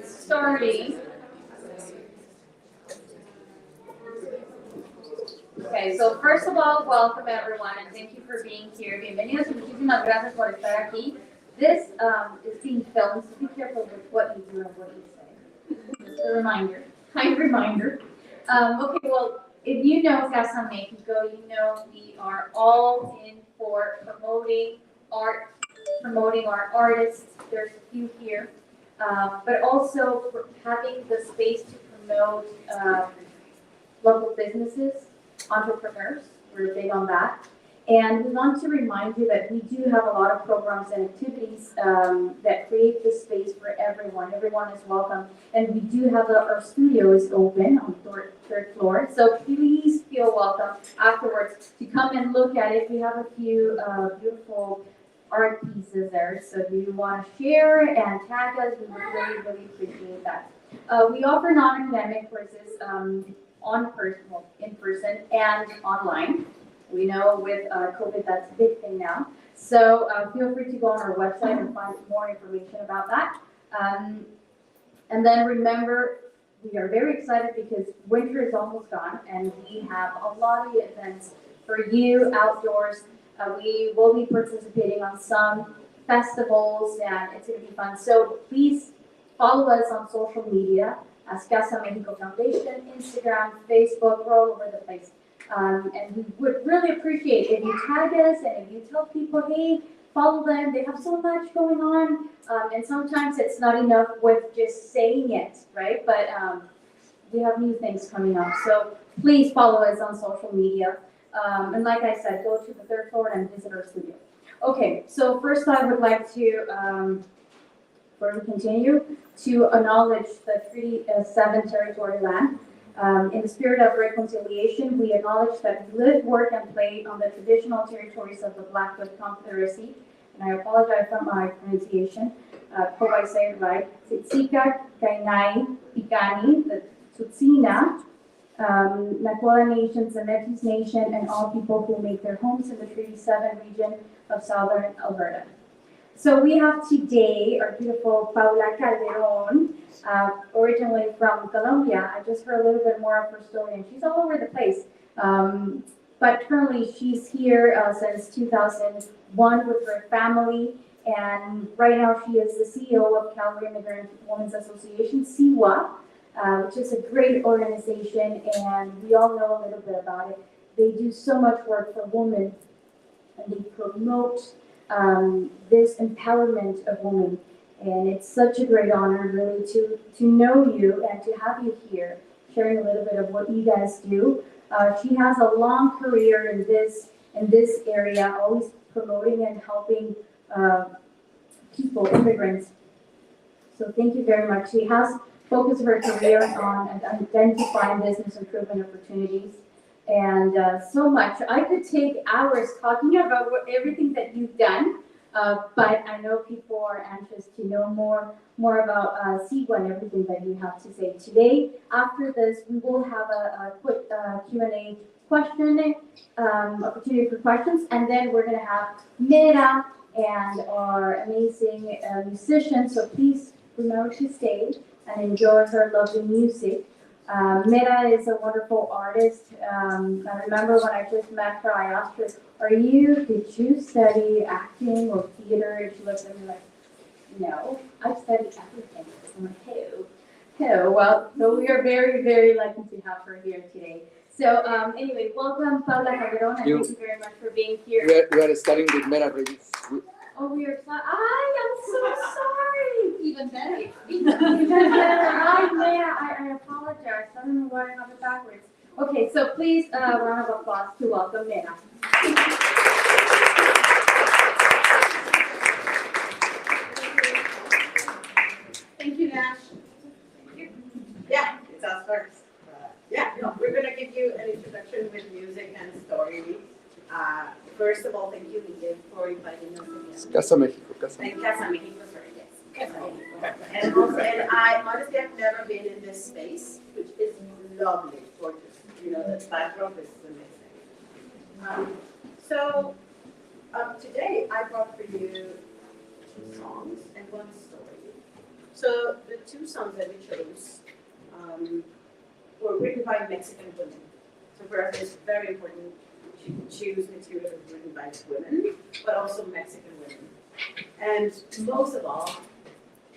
Starting. Okay, so first of all, welcome everyone and thank you for being here. Bienvenidos y muchísimas gracias por estar aquí. This is being filmed, so be careful with what you do and what you say. Just a reminder, kind reminder. Okay, well, if you know Casa Mexico, you know we are all in for promoting art, promoting our artists. There's a few here. But also for having the space to promote local businesses, entrepreneurs. We're big on that. And we want to remind you that we do have a lot of programs and activities that create the space for everyone. Everyone is welcome. And we do have our studio is open on the third floor. So please feel welcome afterwards to come and look at it. We have a few beautiful art pieces there. So if you want to share and tag us, we would really, really appreciate that. We offer non-academic courses in person and online. We know with COVID that's a big thing now. So feel free to go on our website and find more information about that. And then remember, we are very excited because winter is almost gone and we have a lot of events for you outdoors. We will be participating on some festivals and it's going to be fun. So please follow us on social media as Casa Mexico Foundation, Instagram, Facebook, we're all over the place. And we would really appreciate if you tag us and if you tell people, hey, follow them, they have so much going on. And sometimes it's not enough with just saying it, right? But we have new things coming up. So please follow us on social media. And like I said, go to the third floor and visit our studio. Okay, so first I would like to, before we continue, to acknowledge the Treaty 7 territory land. In the spirit of reconciliation, we acknowledge that we live, work, and play on the traditional territories of the Blackfoot Confederacy. And I apologize for my pronunciation. Hope I say it right. Tsitsica, Kainai, Picani, the Tsutsina, Nakota Nations, the Métis Nation, and all people who make their homes in the Treaty 7 region of southern Alberta. So we have today our beautiful Paula Calderon, originally from Colombia. I just heard a little bit more of her story, and she's all over the place. But currently, she's here since 2001 with her family, and right now she is the CEO of Calgary Immigrant Women Association, CIWA, which is a great organization, and we all know a little bit about it. They do so much work for women, and they promote this empowerment of women. And it's such a great honor, really, to know you and to have you here, sharing a little bit of what you guys do. She has a long career in this area, always promoting and helping people, immigrants. So thank you very much. She has focused her career on identifying business improvement opportunities. And so much. I could take hours talking about everything that you've done, but I know people are anxious to know more about CIWA and everything that you have to say. Today, after this, we will have a quick Q&A question, opportunity for questions, and then we're going to have Mera and our amazing musicians. So please remember to stay and enjoy her lovely music. Mera is a wonderful artist. I remember when I first met her, I asked her, did you study acting or theater? And she looked at me like, no, I studied everything. I'm like, who? Well, so we are very, very lucky to have her here today. So anyway, welcome, Paula Calderon, and thank you very much for being here. We are studying with Mera Reyes. Oh, we are sorry. I'm so sorry. Even better. Even better. I apologize. I don't know why I have it backwards. Okay, so please, round of applause to welcome Mera. Thank you, Nash. Yeah, it's us first. We're going to give you an introduction with music and story. First of all, thank you, Miguel, for inviting us again. Casa Mexico. Casa Mexico, sorry, yes. Casa Mexico. And I honestly have never been in this space, which is lovely, gorgeous. You know, the backdrop is amazing. So today I brought for you 2 songs and 1 story. So the two songs that we chose were written by Mexican women. So for us, it's very important to choose material written by women, but also Mexican women. And most of all,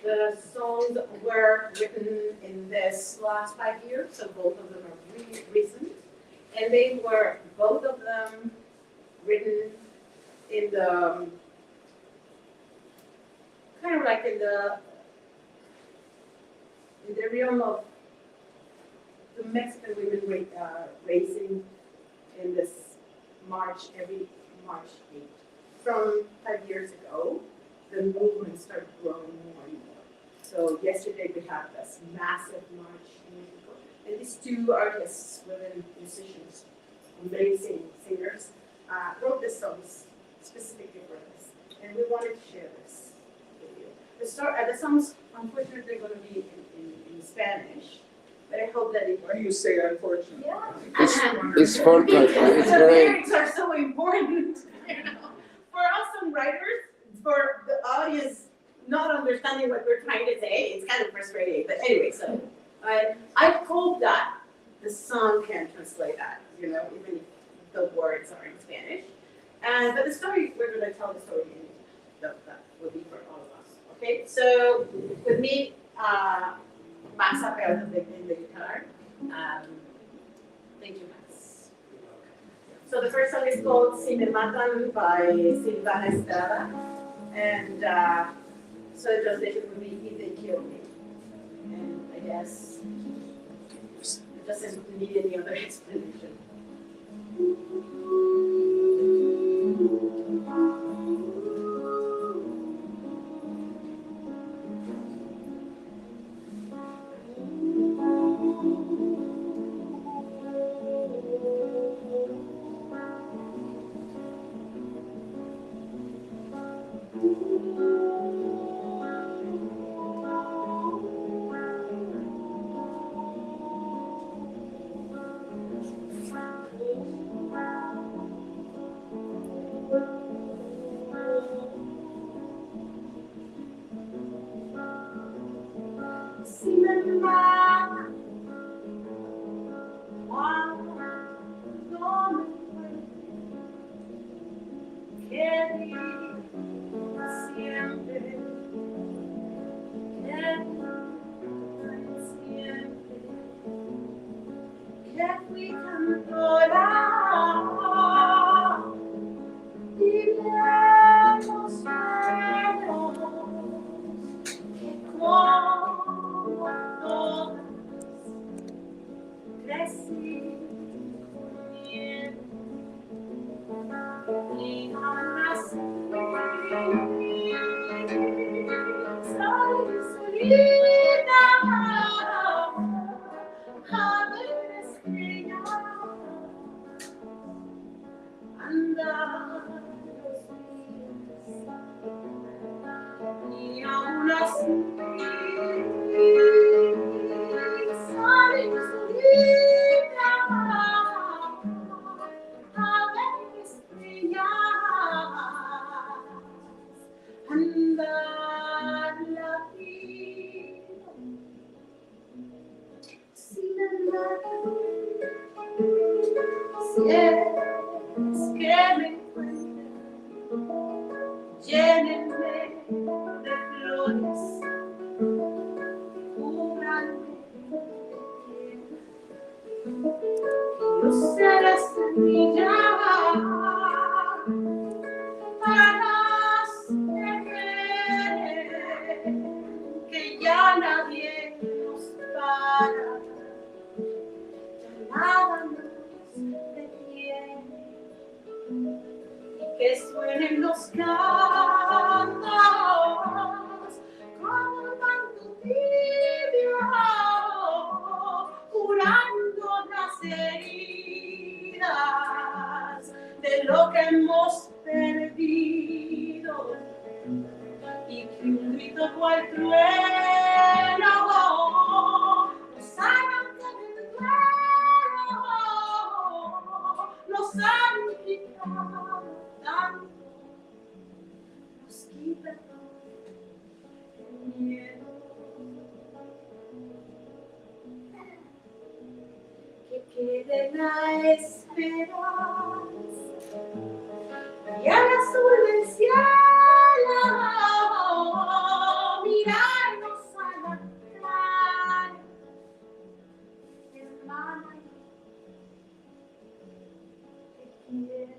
the songs were written in this last 5 years, so both of them are really recent. And they were, both of them, written in the, kind of like in the realm of the Mexican women raising in this march, every March 8th. From 5 years ago, the movement started growing more and more. So yesterday we had this massive march in Mexico. And these two artists, women musicians, amazing singers, wrote the songs specifically for this. And we wanted to share this with you. The songs, unfortunately, are going to be in Spanish, but I hope that it Why do you say unfortunately? Yeah. It's for The it's great. lyrics are so important, For us songwriters, for the audience not understanding what we're trying to say, it's kind of frustrating. But anyway, so I hope that the song can translate that, even if the words are in Spanish. But the story, we're going to tell the story in that will be for all of us. Okay, so with me, Max Appelt in the guitar. Thank you, Max. So the first song is called Si Me Matan by Silvana Estrada. And so the translation would be If They Kill Me. And I guess it doesn't need any other explanation. Si me matan, cuando me encuentre, que diga siempre, que fui cantora y bien los sueños que cuando crecí y aún así soy solita a ver estrellas andar los días y aún así soy solita a ver estrellas andar la vida. Si me matan, si es que me encuentran, llénenme de flores, cúbranme de tierra, yo seré semilla para las mujeres que ya nadie nos para, ya nada nos detiene, y que suenen los cantos como un canto tibio, curando las heridas de lo que hemos perdido, y que un grito cual trueno nos arranca del duelo, nos han quitado tanto, nos quita el miedo. quede la esperanza y al azul del cielo mirarnos a la cara, hermana, te quiero.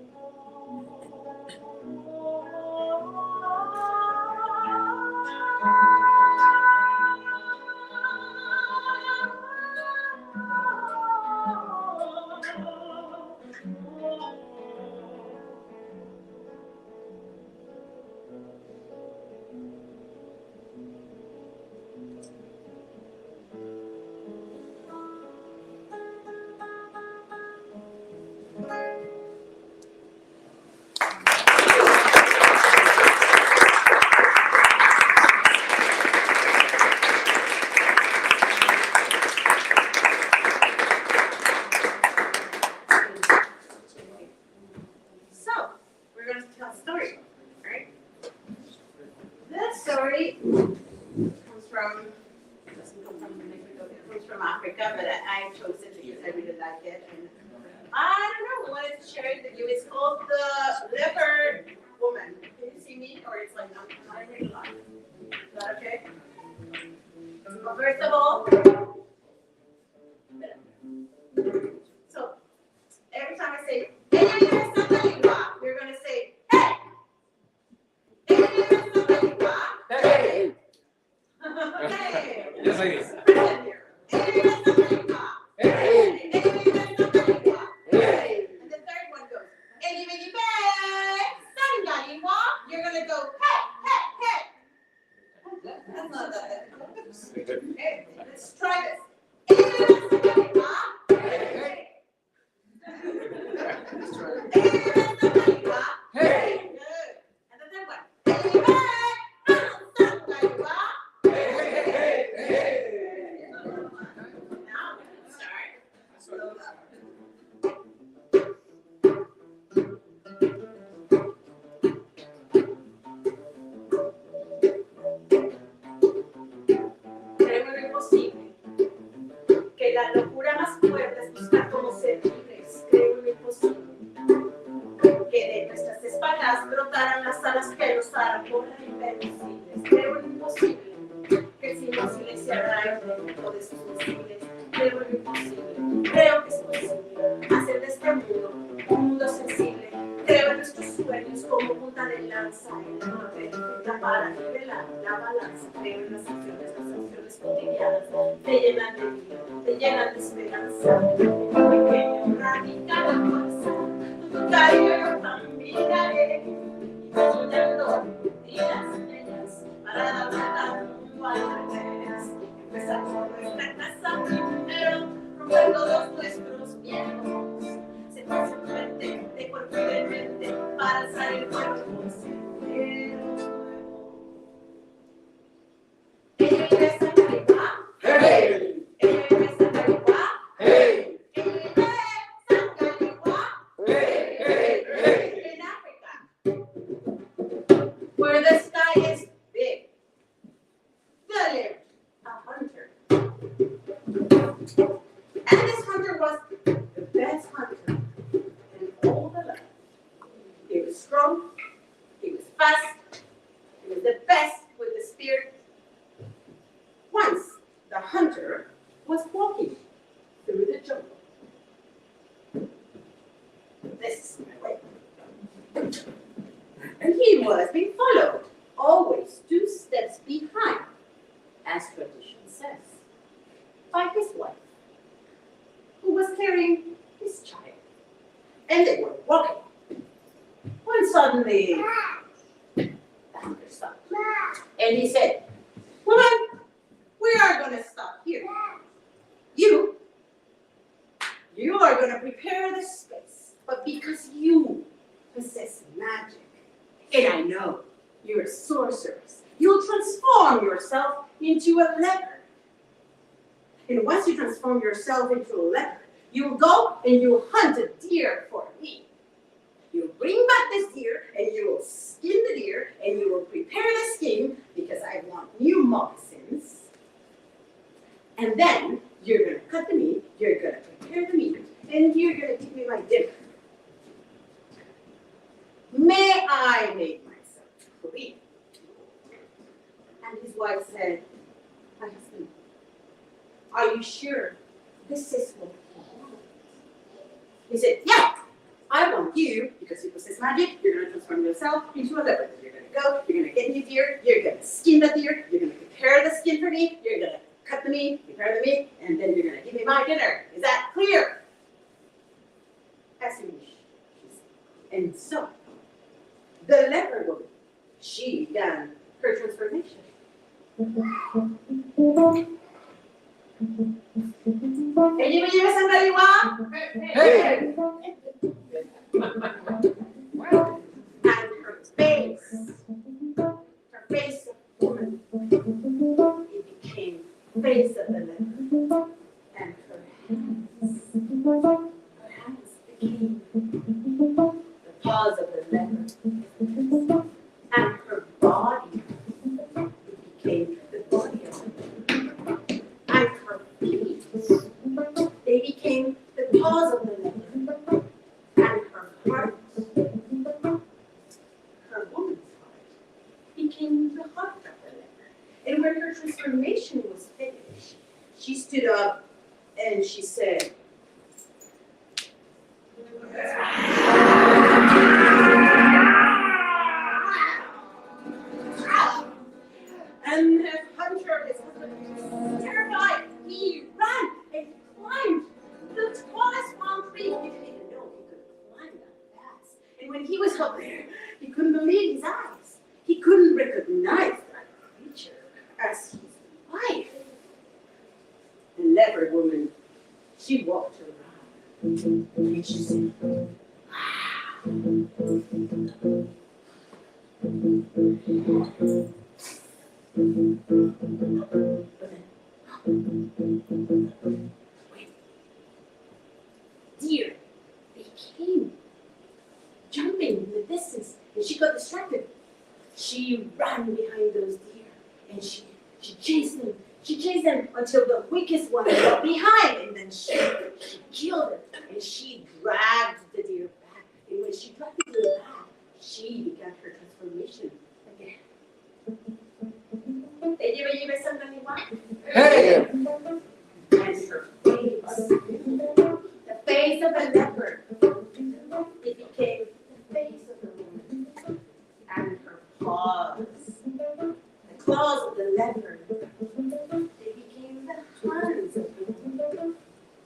So, we're going to tell a story, right? This story comes from, doesn't come from Mexico, it comes from Africa, but I chose it because I really like it. And I don't know, I wanted to share it with you. It's called The Leopard Woman. Can you see me? Or it's like, I'm not really live. Is that okay? Well, first of all, so every time I say, you're going to say, hey! Hey! Hey! Yes, ladies. Hey! And the third one goes, you're going to go, hey! That's not that difficult. Hey, let's try this. Hey! Hey! Good. And the third one. Now, start. Creo en lo imposible. Que la locura más fuerte es buscar cómo ser libres. Creo en lo imposible. Que de nuestras espaldas brotaran las alas que nos harán volar invencibles. Creo en lo imposible. Que el signo silenciará el mundo de sus misiles. Creo en lo imposible. Creo que es posible hacer de este mundo un mundo sensible. Creo en nuestros sueños como punta de lanza en la norte para nivelar la balanza. Creo en las acciones cotidianas. Te llenan de vida, te llenan de esperanza. Pequeño radical fuerza, tu cariño también haré. Y soñando días bellas para dar vuelta al mundo al revés. Empezar por nuestra casa primero, romper todos nuestros miedos. Sentirse fuerte de cuerpo y de mente para alzar el cuerpo y ser nuevo. Hey! Hey! In Africa, where the sky is big, there lived a hunter. And this hunter was the best hunter in all the land. He was strong, he was fast, he was the best with the spear. Once, the hunter was walking through the jungle. This is my way. And he was being followed, always 2 steps behind, as tradition says, by his wife, who was carrying his child. And they were walking. When suddenly, the hunter stopped. And he said, "Woman, we are going to stop here. You are going to prepare the space. But because you possess magic, and I know you're a sorceress, you'll transform yourself into a leopard. And once you transform yourself into a leopard, you'll go and you'll hunt a deer for me. You'll bring back this deer, and you will skin the deer, and you will prepare the skin, because I want new moccasins. And then you're going to cut the meat, you're going to prepare the meat, then you're gonna give me my dinner. May I make myself clear? And his wife said, my husband, are you sure this is what you want? He said, yeah, I want you, because you possess magic, you're gonna transform yourself into a leopard. You're gonna go, you're gonna get me a deer, you're gonna skin the deer, you're gonna prepare the skin for me, you're gonna cut the meat, prepare the meat, and then you're gonna give me my dinner. Is that clear? As you wish. And so, the leopard woman, she began her transformation. ¿Ella me lleva San Galiwa? Hey! And her face of woman, it became face of the leopard. And her hands became the paws of the leopard. And her body, it became the body of the leopard. And her feet, they became the paws of the leopard. And her heart, her woman's heart, became the heart of the leopard. And when her transformation was finished, she stood up and she said, and the hunter, his husband, was terrified. He ran and climbed the tallest palm tree. He didn't even know he could climb that fast. And when he was up there, he couldn't believe his eyes. He couldn't recognize that creature as his wife. The leopard woman, she walked around and she said, deer, they came jumping in the distance, and she got distracted. She ran behind those deer, and she chased them. She chased them until the weakest one got behind, and then she killed it, and she dragged the deer back. And when she dragged the deer back, she began her transformation again. Hey! And her face, the face of a leopard, it became the face of a woman. And her paws, the claws of the leopard, they became the hands of the woman.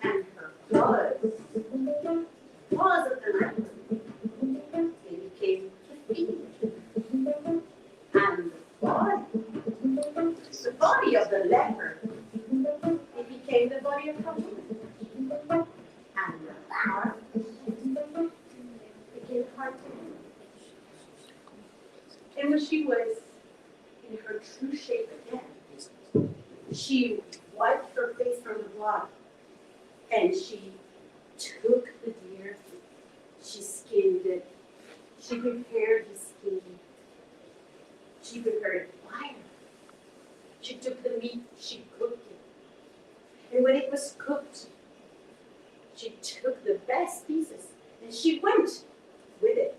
And her paws, the paws of the leopard, they became the feet. And the body of the leopard, it became the body of a woman. And the heart became the heart of a woman. And when she was in her true shape again, she wiped her face from the blood, and she took the deer, she skinned it, she prepared the skin, she prepared fire. She took the meat, she cooked it. And when it was cooked, she took the best pieces and she went with it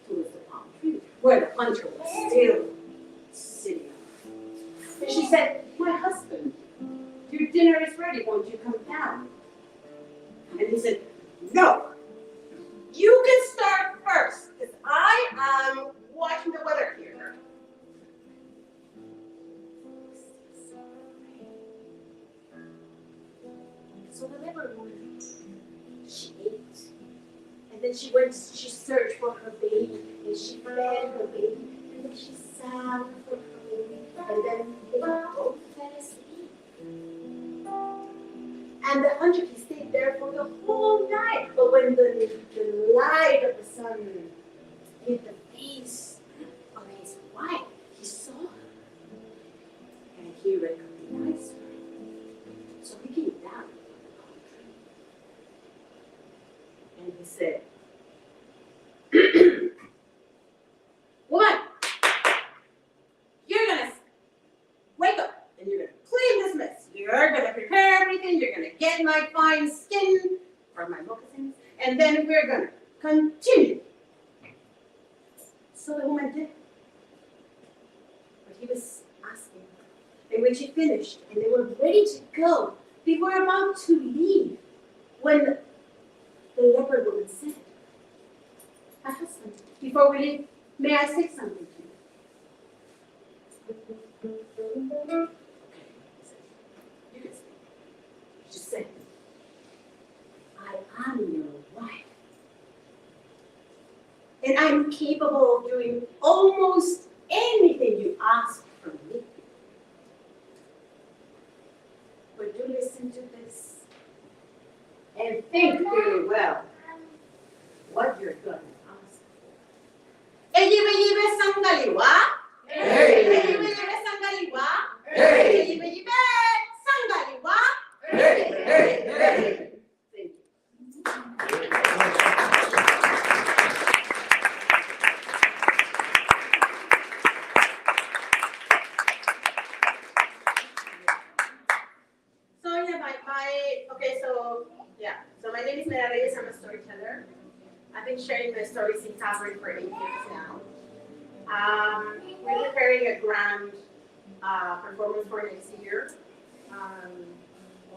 towards the palm tree where the hunter was still sitting. And she said, my husband, your dinner is ready, won't you come down? And he said, no, you can start first, because I am watching the weather here. So the leopard woman, she ate. And then she searched for her baby, and she fed her baby, and then she sang for her baby, and then they both fell asleep. And the hunter, he stayed there for the whole night. But when the light of the sun hit the face of his wife, he saw her, and he recognized her. So he came down. And he said, woman, you're gonna wake up and you're gonna clean this mess. You're gonna prepare me everything. You're gonna get my fine skin or my moccasins, and then we're gonna continue. So the woman did what he was asking. And when she finished and they were ready to go, they were about to leave when the leopard woman said, "My husband, before we leave, may I say something to you?" Okay, he said, "You can speak." She said, "I am your wife. And I'm capable of doing almost anything you ask from me. But do listen to this and think really well what you're going to ask for. Eyibe sangaliwa. Eyibe sangaliwa. Eyibe sangaliwa. Thank you. So my name is Mera Reyes. I'm a storyteller. I've been sharing my stories in Calgary for 8 years now. We're preparing a grand performance for next year.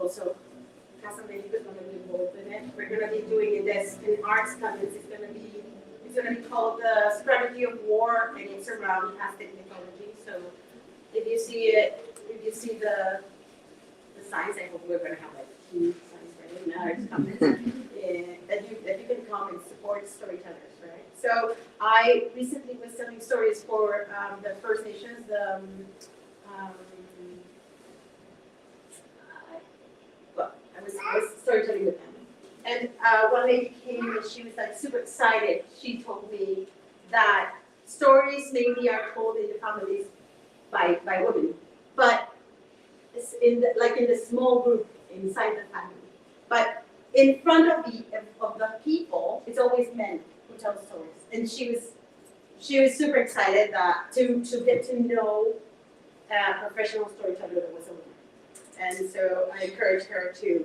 Also, Casa Mexico is going to be involved in it. We're going to be doing this in arts conference. It's going to be called the Strategy of War, and it's around Aztec mythology. So if you see it, if you see the signs, I hope we're going to have like 2 signs right now. It's coming. That you can come and support storytellers, right? So I recently was telling stories for the First Nations, I was storytelling with them. And one lady came and she was like super excited. She told me that stories maybe are told in the families by women, but it's in the small group inside the family. But in front of the people, it's always men who tell stories. And she was super excited to get to know a professional storyteller that was a woman. And so I encouraged her to,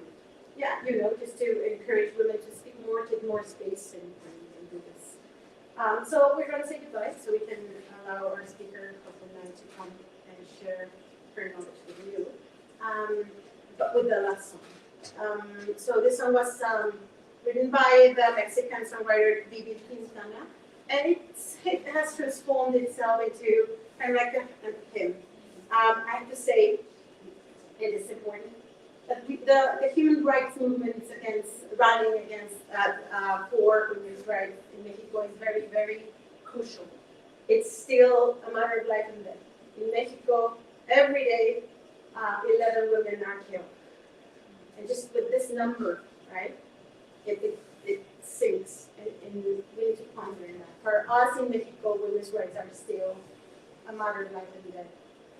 just to encourage women to speak more, take more space, and do this. So we're going to say goodbye, so we can allow our speaker of the night to come and share her knowledge with you. But with the last song. So this song was written by the Mexican songwriter Vivi Quintana, and it has transformed itself into kind of like a hymn. I have to say, it is important that the human rights movements rallying against for women's rights in Mexico is very, very crucial. It's still a matter of life and death. In Mexico, every day, 11 women are killed. And just with this number, right, it sinks, and we need to ponder that. For us in Mexico, women's rights are still a matter of life and death.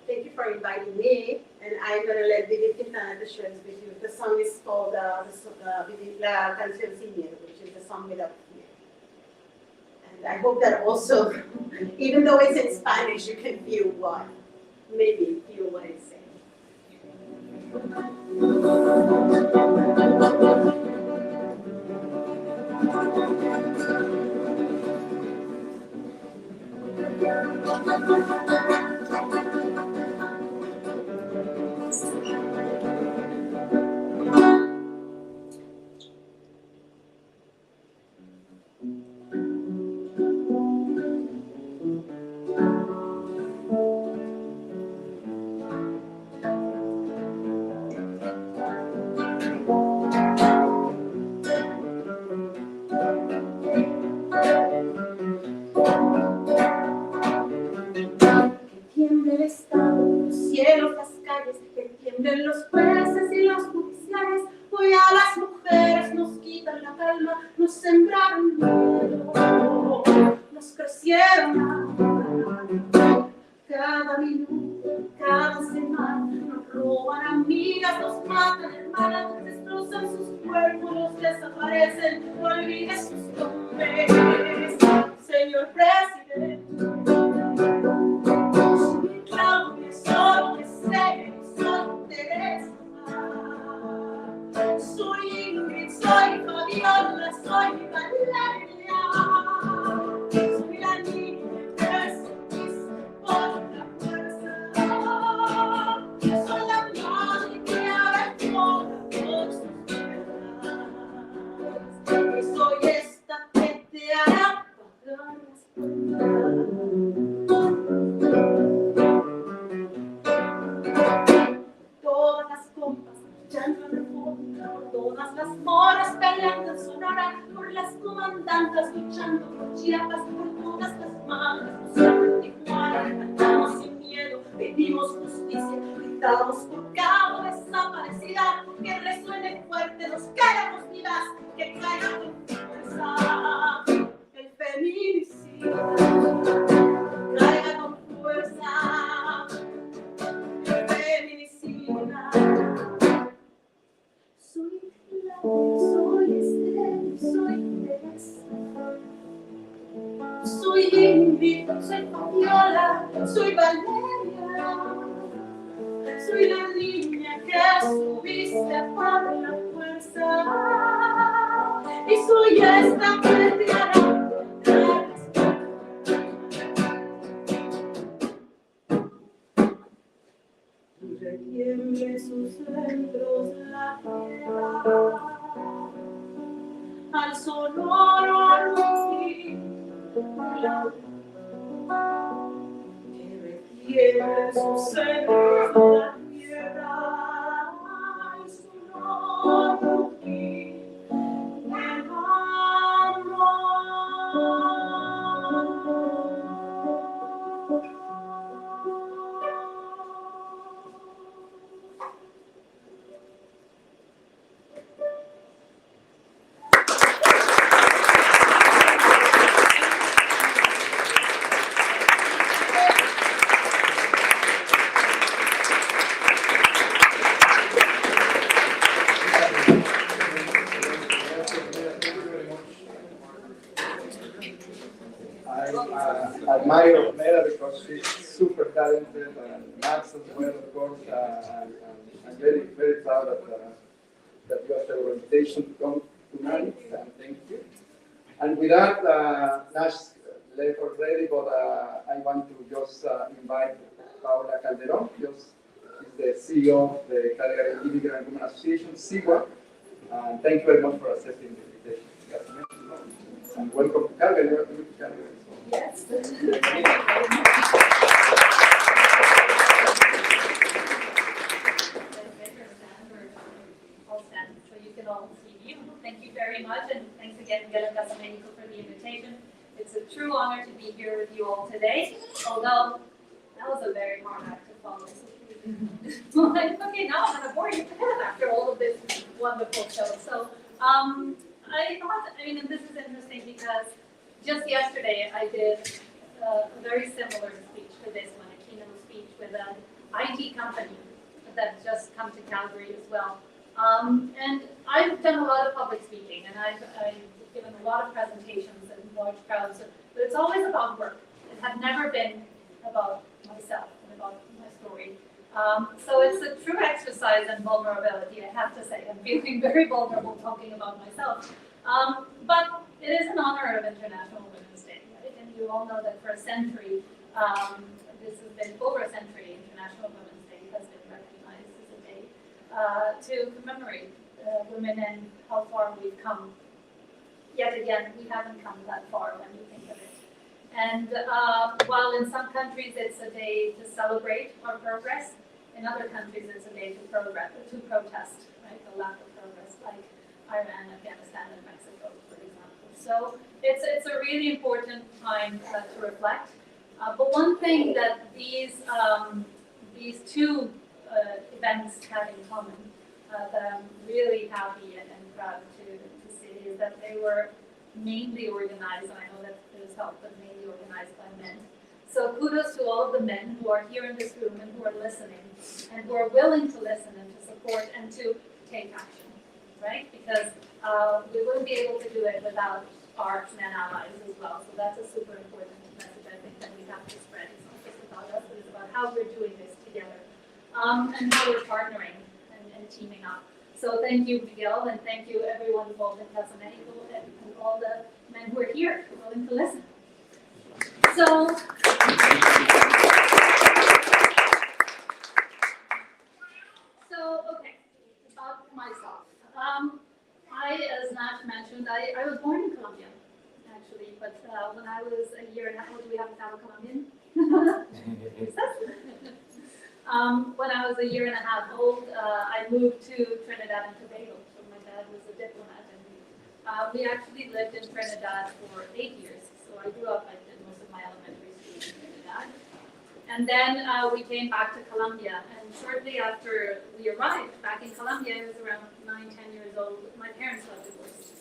Thank you for inviting me, and I'm going to let Vivi Quintana share this with you. The song is called La Canción Sin Miedo, which is the song without fear. And I hope that also, even though it's in Spanish, you can feel what it's saying. Los jueces y los judiciales, hoy a las mujeres nos quitan la calma, nos sembraron miedo, nos crecieron cada minuto, cada semana, nos roban amigas, nos matan hermanas, nos destrozan sus cuerpos, los desaparecen, no olvides sus nombres, señor presidente. Claudia, solo que sé. las moras peleando en Sonora, por las comandantas luchando por Chiapas, por todas las madres luchando en Tijuana, cantamos sin miedo, pedimos justicia, gritamos por cabo desaparecida, que resuene fuerte, nos queremos vivas, que caiga con fuerza el feminicidio, caiga con fuerza el feminicida. Soy Claudia, soy Esther, soy Teresa, soy Ingrid, soy Fabiola, soy Valeria, soy la niña que subiste por la fuerza y soy esta pretendida. Retiemble sus centros la tierra al sonoro rugir, que retiemble sus centros la tierra al sonoro rugir del amor. I admire Mera because she's super talented, and Max as well, of course. I'm very, very proud of that you have the invitation to come tonight, and thank you. And with that, Nash left already, but I want to just invite Paula Calderon. She's the CEO of the Calgary Immigrant Women Association, CIWA. And thank you very much for accepting the invitation to Casa Mexico. And welcome to Calgary. Welcome to Calgary. Yes. I'll stand so you can all see you. Thank you very much, and thanks again, Casa Mexico, for the invitation. It's a true honor to be here with you all today, although that was a very hard act to follow. Like, okay, now I'm going to bore you after all of this wonderful show. So I thought, and this is interesting because just yesterday I did a very similar speech to this one, a keynote speech with an IT company that just come to Calgary as well. And I've done a lot of public speaking, and I've given a lot of presentations and large crowds, but it's always about work. It had never been about myself and about my story. So it's a true exercise in vulnerability, I have to say. I'm feeling very vulnerable talking about myself. But it is an honor of International Women's Day, right? And you all know that for a century, this has been over a century, International Women's Day has been recognized as a day to commemorate women and how far we've come. Yet again, we haven't come that far when you think of it. And while in some countries it's a day to celebrate our progress, in other countries it's a day to protest, right, the lack of progress, like Iran, Afghanistan, and Mexico, for example. So it's a really important time to reflect. But one thing that these two events have in common that I'm really happy and proud to see is that they were mainly organized, and I know that there's help, but mainly organized by men. So kudos to all of the men who are here in this room and who are listening and who are willing to listen and to support and to take action, right? Because we wouldn't be able to do it without our men allies as well. So that's a super important message I think that we have to spread. It's not just about us, but it's about how we're doing this together and how we're partnering and teaming up. So thank you, Miguel, and thank you everyone involved in Casa Mexico and all the men who are here willing to listen. So, okay, about myself. As Nash mentioned, I was born in Colombia, actually, but when I was a year and a half, do we have a Colombian? When I was a year and a half old, I moved to Trinidad and Tobago. So my dad was a We actually lived in Trinidad for 8 years. So I grew up, I did most of my elementary school in Trinidad. And then we came back to Colombia. And shortly after we arrived back in Colombia, I was around 9, 10 years old. My parents got divorced.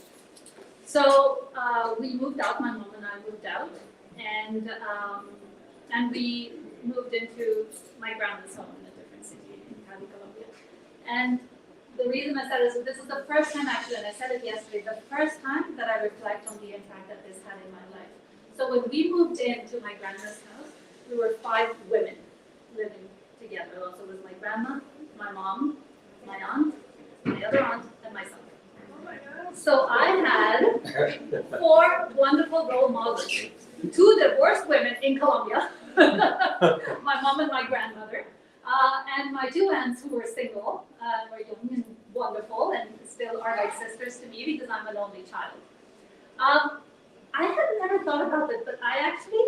So we moved out, my mom and I moved out. And we moved into my grandma's home in a different city in Cali, Colombia. And the reason I said this is the first time actually, and I said it yesterday, the first time that I reflect on the impact that this had in my life. So when we moved into my grandma's house, we were 5 women living together. So it was my grandma, my mom, my aunt, my other aunt, and myself. So I had 4 wonderful role models. 2 divorced women in Colombia, my mom and my grandmother, and my 2 aunts who were single, were young and wonderful, and still are like sisters to me because I'm an only child. I had never thought about this, but I actually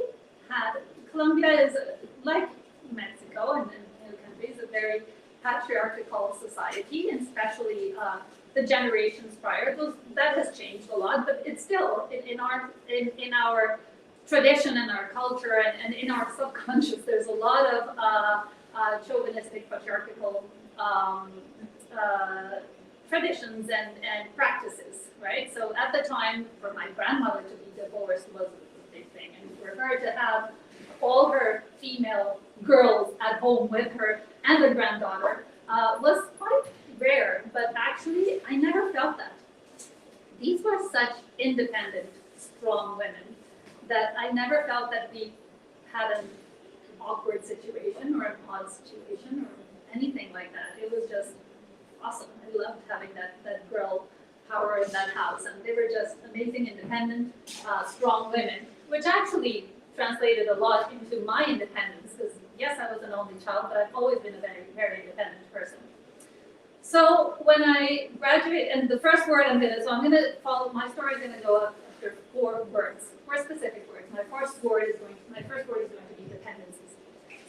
had, Colombia is like Mexico and other countries, a very patriarchal society, and especially the generations prior. That has changed a lot, but it's still in our tradition and our culture and in our subconscious. There's a lot of chauvinistic, patriarchal traditions and practices, right? So at the time, for my grandmother to be divorced was a big thing, and for her to have all her female girls at home with her and the granddaughter was quite rare, but actually I never felt that. These were such independent, strong women that I never felt that we had an awkward situation or an odd situation or anything like that. It was just awesome. I loved having that girl power in that house, and they were just amazing, independent, strong women, which actually translated a lot into my independence, because yes, I was an only child, but I've always been a very, very independent person. So when I graduated, and the first word I'm going to follow, my story is going to go up after 4 words, 4 specific words. My first word is going to be dependencies.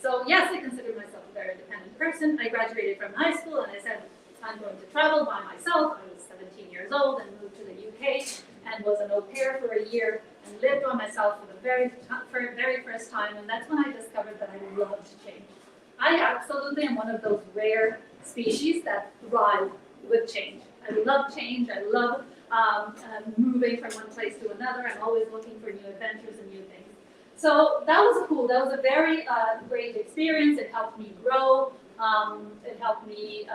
So yes, I consider myself a very independent person. I graduated from high school and I said, I'm going to travel by myself. I was 17 years old and moved to the UK and was an au pair for a year and lived by myself for the very first time. And that's when I discovered that I loved change. I absolutely am one of those rare species that thrive with change. I love change. I love moving from one place to another. I'm always looking for new adventures and new things. So that was cool. That was a very great experience. It helped me grow. It helped me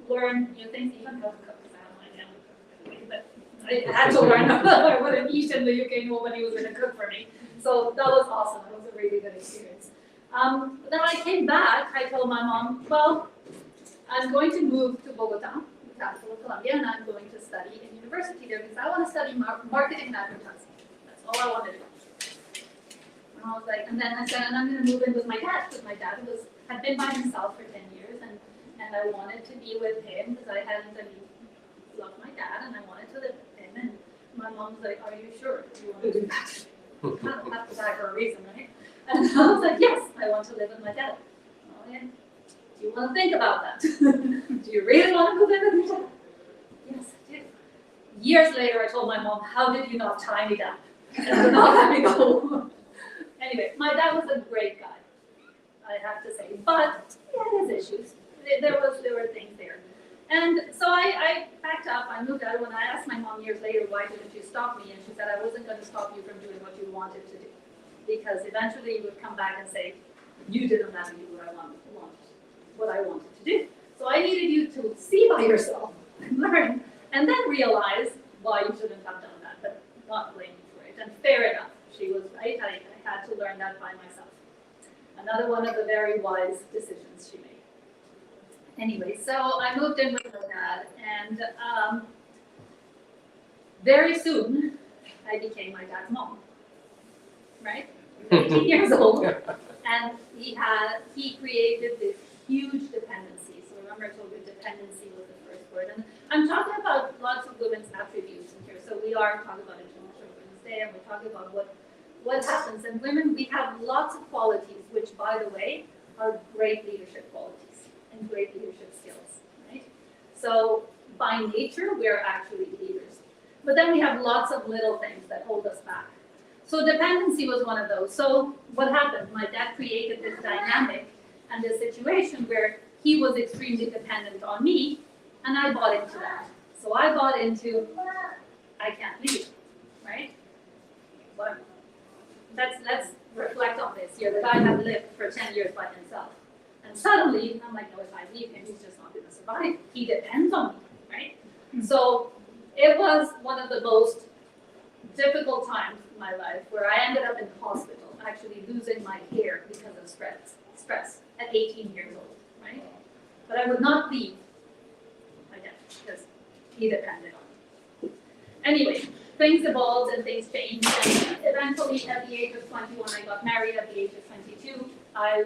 learn new things, even how to cook, because I don't like how to cook. But I had to learn how I wouldn't eat in the UK. Nobody was going to cook for me. So that was awesome. It was a really good experience. Then I came back. I told my mom, well, I'm going to move to Bogota, the capital of Colombia, and I'm going to study in university there because I want to study marketing and advertising. That's all I wanted to do. And I was like, and then I said, and I'm going to move in with my dad, because my dad had been by himself for 10 years, and I wanted to be with him because I loved my dad, and I wanted to live with him. And my mom was like, are you sure you want to do that? You kind of have to die for a reason, right? And I was like, yes, I want to live with my dad. Oh, yeah. Do you want to think about that? Do you really want to move in with your dad? Yes, I do. Years later, I told my mom, how did you not tie me down and not let me go? Anyway, my dad was a great guy, I have to say, but he had his issues. There were things there. And so I packed up, I moved out. When I asked my mom years later, why didn't you stop me? And she said, I wasn't going to stop you from doing what you wanted to do. Because eventually you would come back and say, you didn't let me do what I wanted to do. So I needed you to see by yourself and learn, and then realize why you shouldn't have done that, but not blame you for it. And fair enough, she was right. I had to learn that by myself. Another one of the very wise decisions she made. Anyway, so I moved in with my dad, and very soon I became my dad's mom. Right? 18 years old, and he created this huge dependency. So remember, I told you dependency was the first word, and I'm talking about lots of women's attributes in here. So we are talking about International Women's Day, and we're talking about what happens. And women, we have lots of qualities, which, by the way, are great leadership qualities and great leadership skills. Right? So by nature, we're actually leaders. But then we have lots of little things that hold us back. So dependency was one of those. So what happened? My dad created this dynamic and this situation where he was extremely dependent on me, and I bought into that. So I bought into, I can't leave, right? But let's reflect on this here. The guy had lived for 10 years by himself. And suddenly, I'm like, no, if I leave him, he's just not going to survive. He depends on me, right? So it was one of the most difficult times in my life where I ended up in hospital, actually losing my hair because of stress at 18 years old, right? But I would not leave my dad because he depended on me. Anyway, things evolved and things changed, and eventually at the age of 21, I got married. At the age of 22, I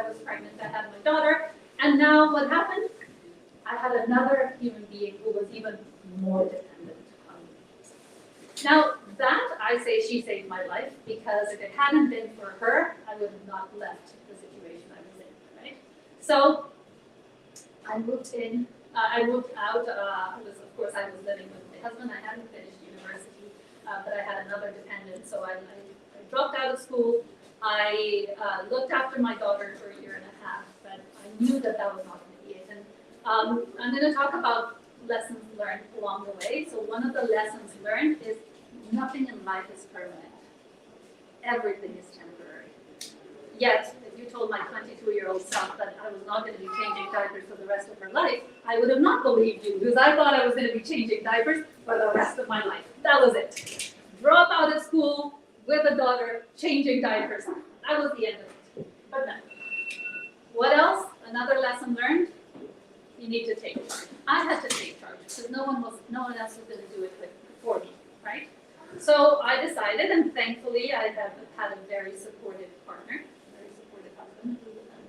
was pregnant. I had my daughter, and now what happened? I had another human being who was even more dependent on me. Now that, I say, she saved my life, because if it hadn't been for her, I would have not left the situation I was in, right? So I moved in. I moved out. Of course, I was living with my husband. I hadn't finished university, but I had another dependent. So I dropped out of school. I looked after my daughter for 1.5 years, but I knew that that was not going to be it. And I'm going to talk about lessons learned along the way. So one of the lessons learned is nothing in life is permanent. Everything is temporary. Yet, if you told my 22-year-old self that I was not going to be changing diapers for the rest of her life, I would have not believed you, because I thought I was going to be changing diapers for the rest of my life. That was it. Drop out of school with a daughter, changing diapers. That was the end of it. But then, what else? Another lesson learned? You need to take charge. I had to take charge because no one else was going to do it for me, right? So I decided, and thankfully I have had a very supportive partner, very supportive husband,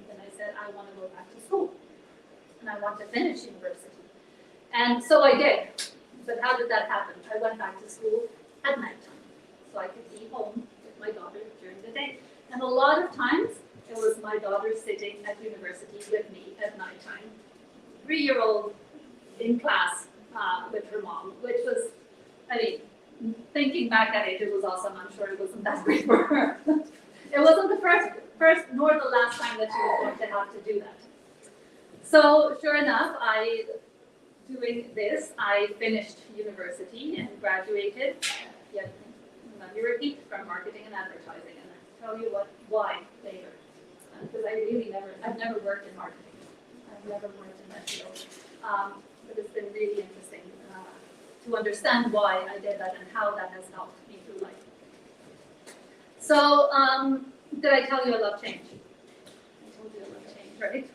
and I said, I want to go back to school, and I want to finish university. And so I did. But how did that happen? I went back to school at nighttime, so I could be home with my daughter during the day. And a lot of times, it was my daughter sitting at university with me at nighttime, 3-year-old in class with her mom, which was, I mean, thinking back at it, it was awesome. I'm sure it wasn't that great for her. It wasn't the first nor the last time that she was going to have to do that. So sure enough, doing this, I finished university and graduated. Yet, let me repeat, from marketing and advertising, and I'll tell you why later. Because I've never worked in marketing. I've never worked in that field. But it's been really interesting to understand why I did that and how that has helped me through life. So, did I tell you I love change? I told you I love change, right?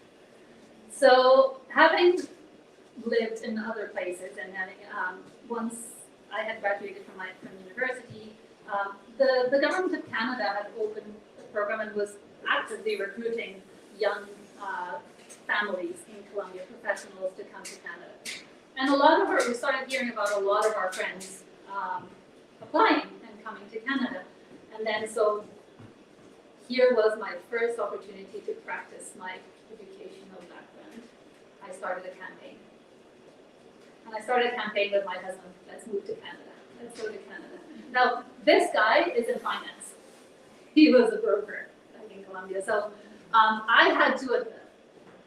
So, having lived in other places and having, once I had graduated from university, the government of Canada had opened a program and was actively recruiting young families in Colombia, professionals, to come to Canada. And we started hearing about a lot of our friends applying and coming to Canada. And then so here was my first opportunity to practice my educational background. I started a campaign. And I started a campaign with my husband, let's move to Canada. Let's go to Canada. Now, this guy is in finance. He was a broker back in Colombia. So I had to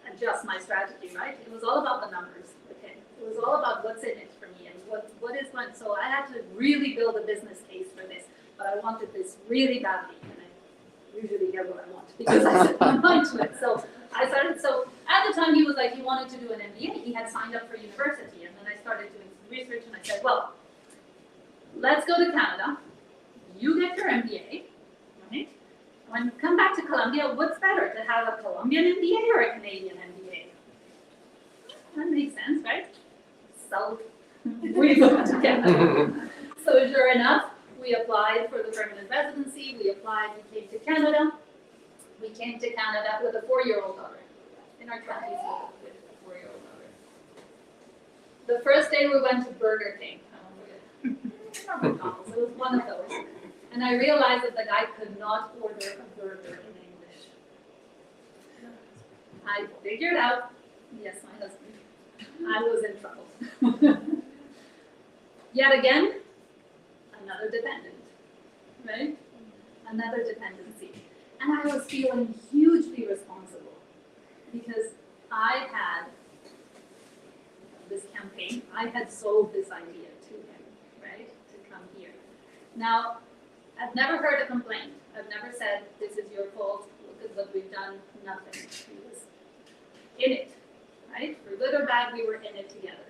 adjust my strategy, right? It was all about the numbers with him. It was all about what's in it for me and what is one. So I had to really build a business case for this, but I wanted this really badly, and I usually get what I want because I set my mind to it. So I started. So at the time, he was like, he wanted to do an MBA. He had signed up for university, and then I started doing some research, and I said, well, let's go to Canada. You get your MBA, right? When you come back to Colombia, what's better, to have a Colombian MBA or a Canadian MBA? That makes sense, right? So we moved to Canada. So sure enough, we applied for the permanent residency. We applied, we came to Canada. We came to Canada with a 4-year-old daughter. In our 20s with a 4-year-old daughter. The first day we went to Burger King. Not McDonald's, it was one of those. And I realized that the guy could not order a burger in English. I figured out, yes, my husband, I was in trouble. yet again, another dependent, right? Another dependency. And I was feeling hugely responsible because I had this campaign, I had sold this idea to him, right, to come here. Now, I've never heard a complaint. I've never said, this is your fault, look at what we've done, nothing. He was in it, right? For good or bad, we were in it together.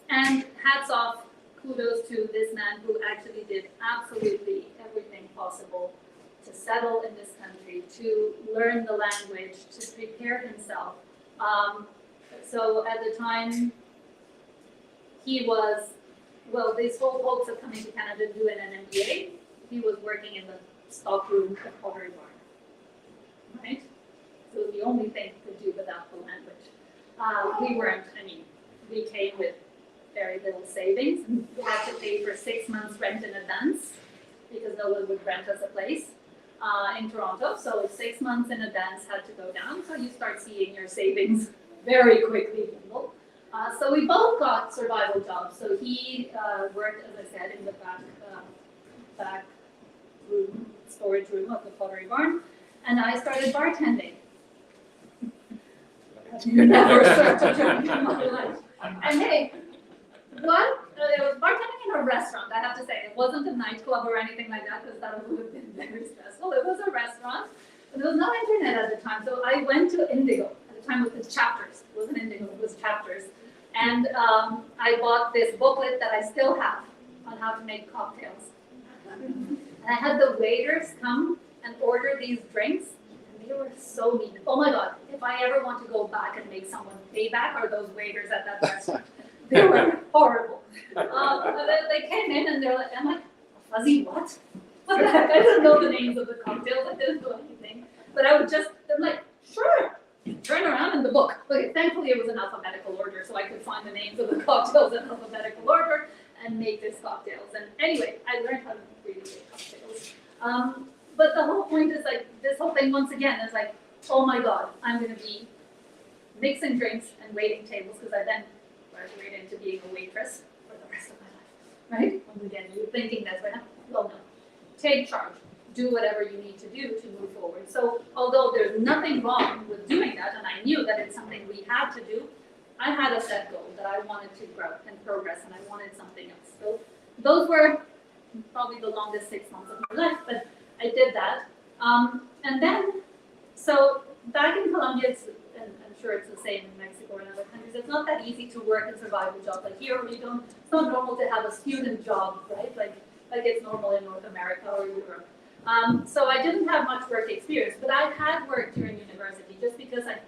And hats off, kudos to this man who actually did absolutely everything possible to settle in this country, to learn the language, to prepare himself. So at the time, he was, well, this whole hopes of coming to Canada doing an MBA, he was working in the stockroom at Pottery Barn, right? So it was the only thing he could do without the language. We weren't, I mean, we came with very little savings. We had to pay for 6 months rent in advance because no one would rent us a place in Toronto. So 6 months in advance had to go down. So you start seeing your savings very quickly dwindle. So we both got survival jobs. So he worked, as I said, in the back room, storage room of the Pottery Barn, and I started bartending. I've never served a drink in my life. And hey, it was bartending in a restaurant, I have to say. It wasn't a nightclub or anything like that, because that would have been very stressful. It was a restaurant, but there was no internet at the time. So I went to Indigo. At the time it was Chapters. It wasn't Indigo, it was Chapters. And I bought this booklet that I still have on how to make cocktails. And I had the waiters come and order these drinks, and they were so mean. Oh my God, if I ever want to go back and make someone pay back, are those waiters at that restaurant. They were horrible. They came in and they're like, I'm like, fuzzy what? What the heck? I didn't know the names of the cocktails. I didn't do anything. But I would just, I'm like, sure. Turn around in the book. Okay, thankfully it was an alphabetical order, so I could find the names of the cocktails in alphabetical order and make these cocktails. And anyway, I learned how to really make cocktails. But the whole point is like, this whole thing once again is like, oh my God, I'm gonna be mixing drinks and waiting tables, because I then graduated into being a waitress for the rest of my life, right? Once again, you're thinking that's what happened. Well, no. Take charge. Do whatever you need to do to move forward. So although there's nothing wrong with doing that, and I knew that it's something we had to do, I had a set goal that I wanted to grow and progress, and I wanted something else. So those were probably the longest 6 months of my life, but I did that. And then, so back in Colombia, and I'm sure it's the same in Mexico and other countries, it's not that easy to work in survival jobs. Like here, it's not normal to have a student job, right? Like it's normal in North America or Europe. So I didn't have much work experience, but I had worked during university just because I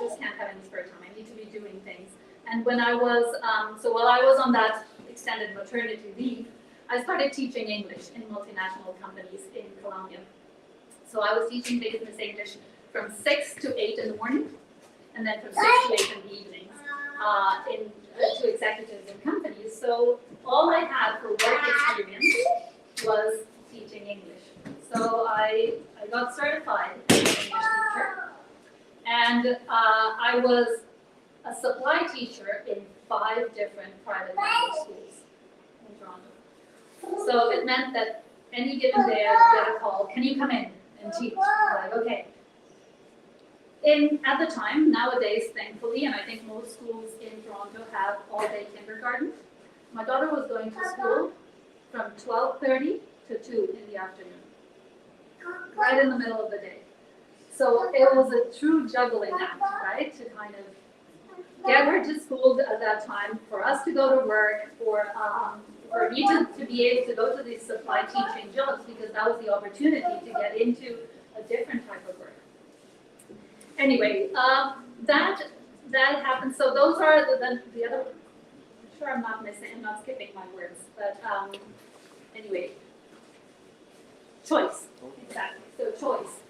just can't have any spare time. I need to be doing things. And when I was, so while I was on that extended maternity leave, I started teaching English in multinational companies in Colombia. So I was teaching business English from 6 to 8 in the morning, and then from 6 to 8 in the evenings to executives in companies. So all I had for work experience was teaching English. So I got certified as an English teacher, and I was a supply teacher in 5 different private language schools in Toronto. So it meant that any given day I would get a call, can you come in and teach? I'm like, okay. At the time, nowadays, thankfully, and I think most schools in Toronto have all-day kindergarten. My daughter was going to school from 12:30 to 2 in the afternoon, right in the middle of the day. So it was a true juggling act, right? To kind of get her to school at that time, for us to go to work, for me to be able to go to these supply teaching jobs, because that was the opportunity to get into a different type of work. Anyway, that happened. So those are the other. I'm sure I'm not skipping my words, but anyway, choice, exactly. So choice.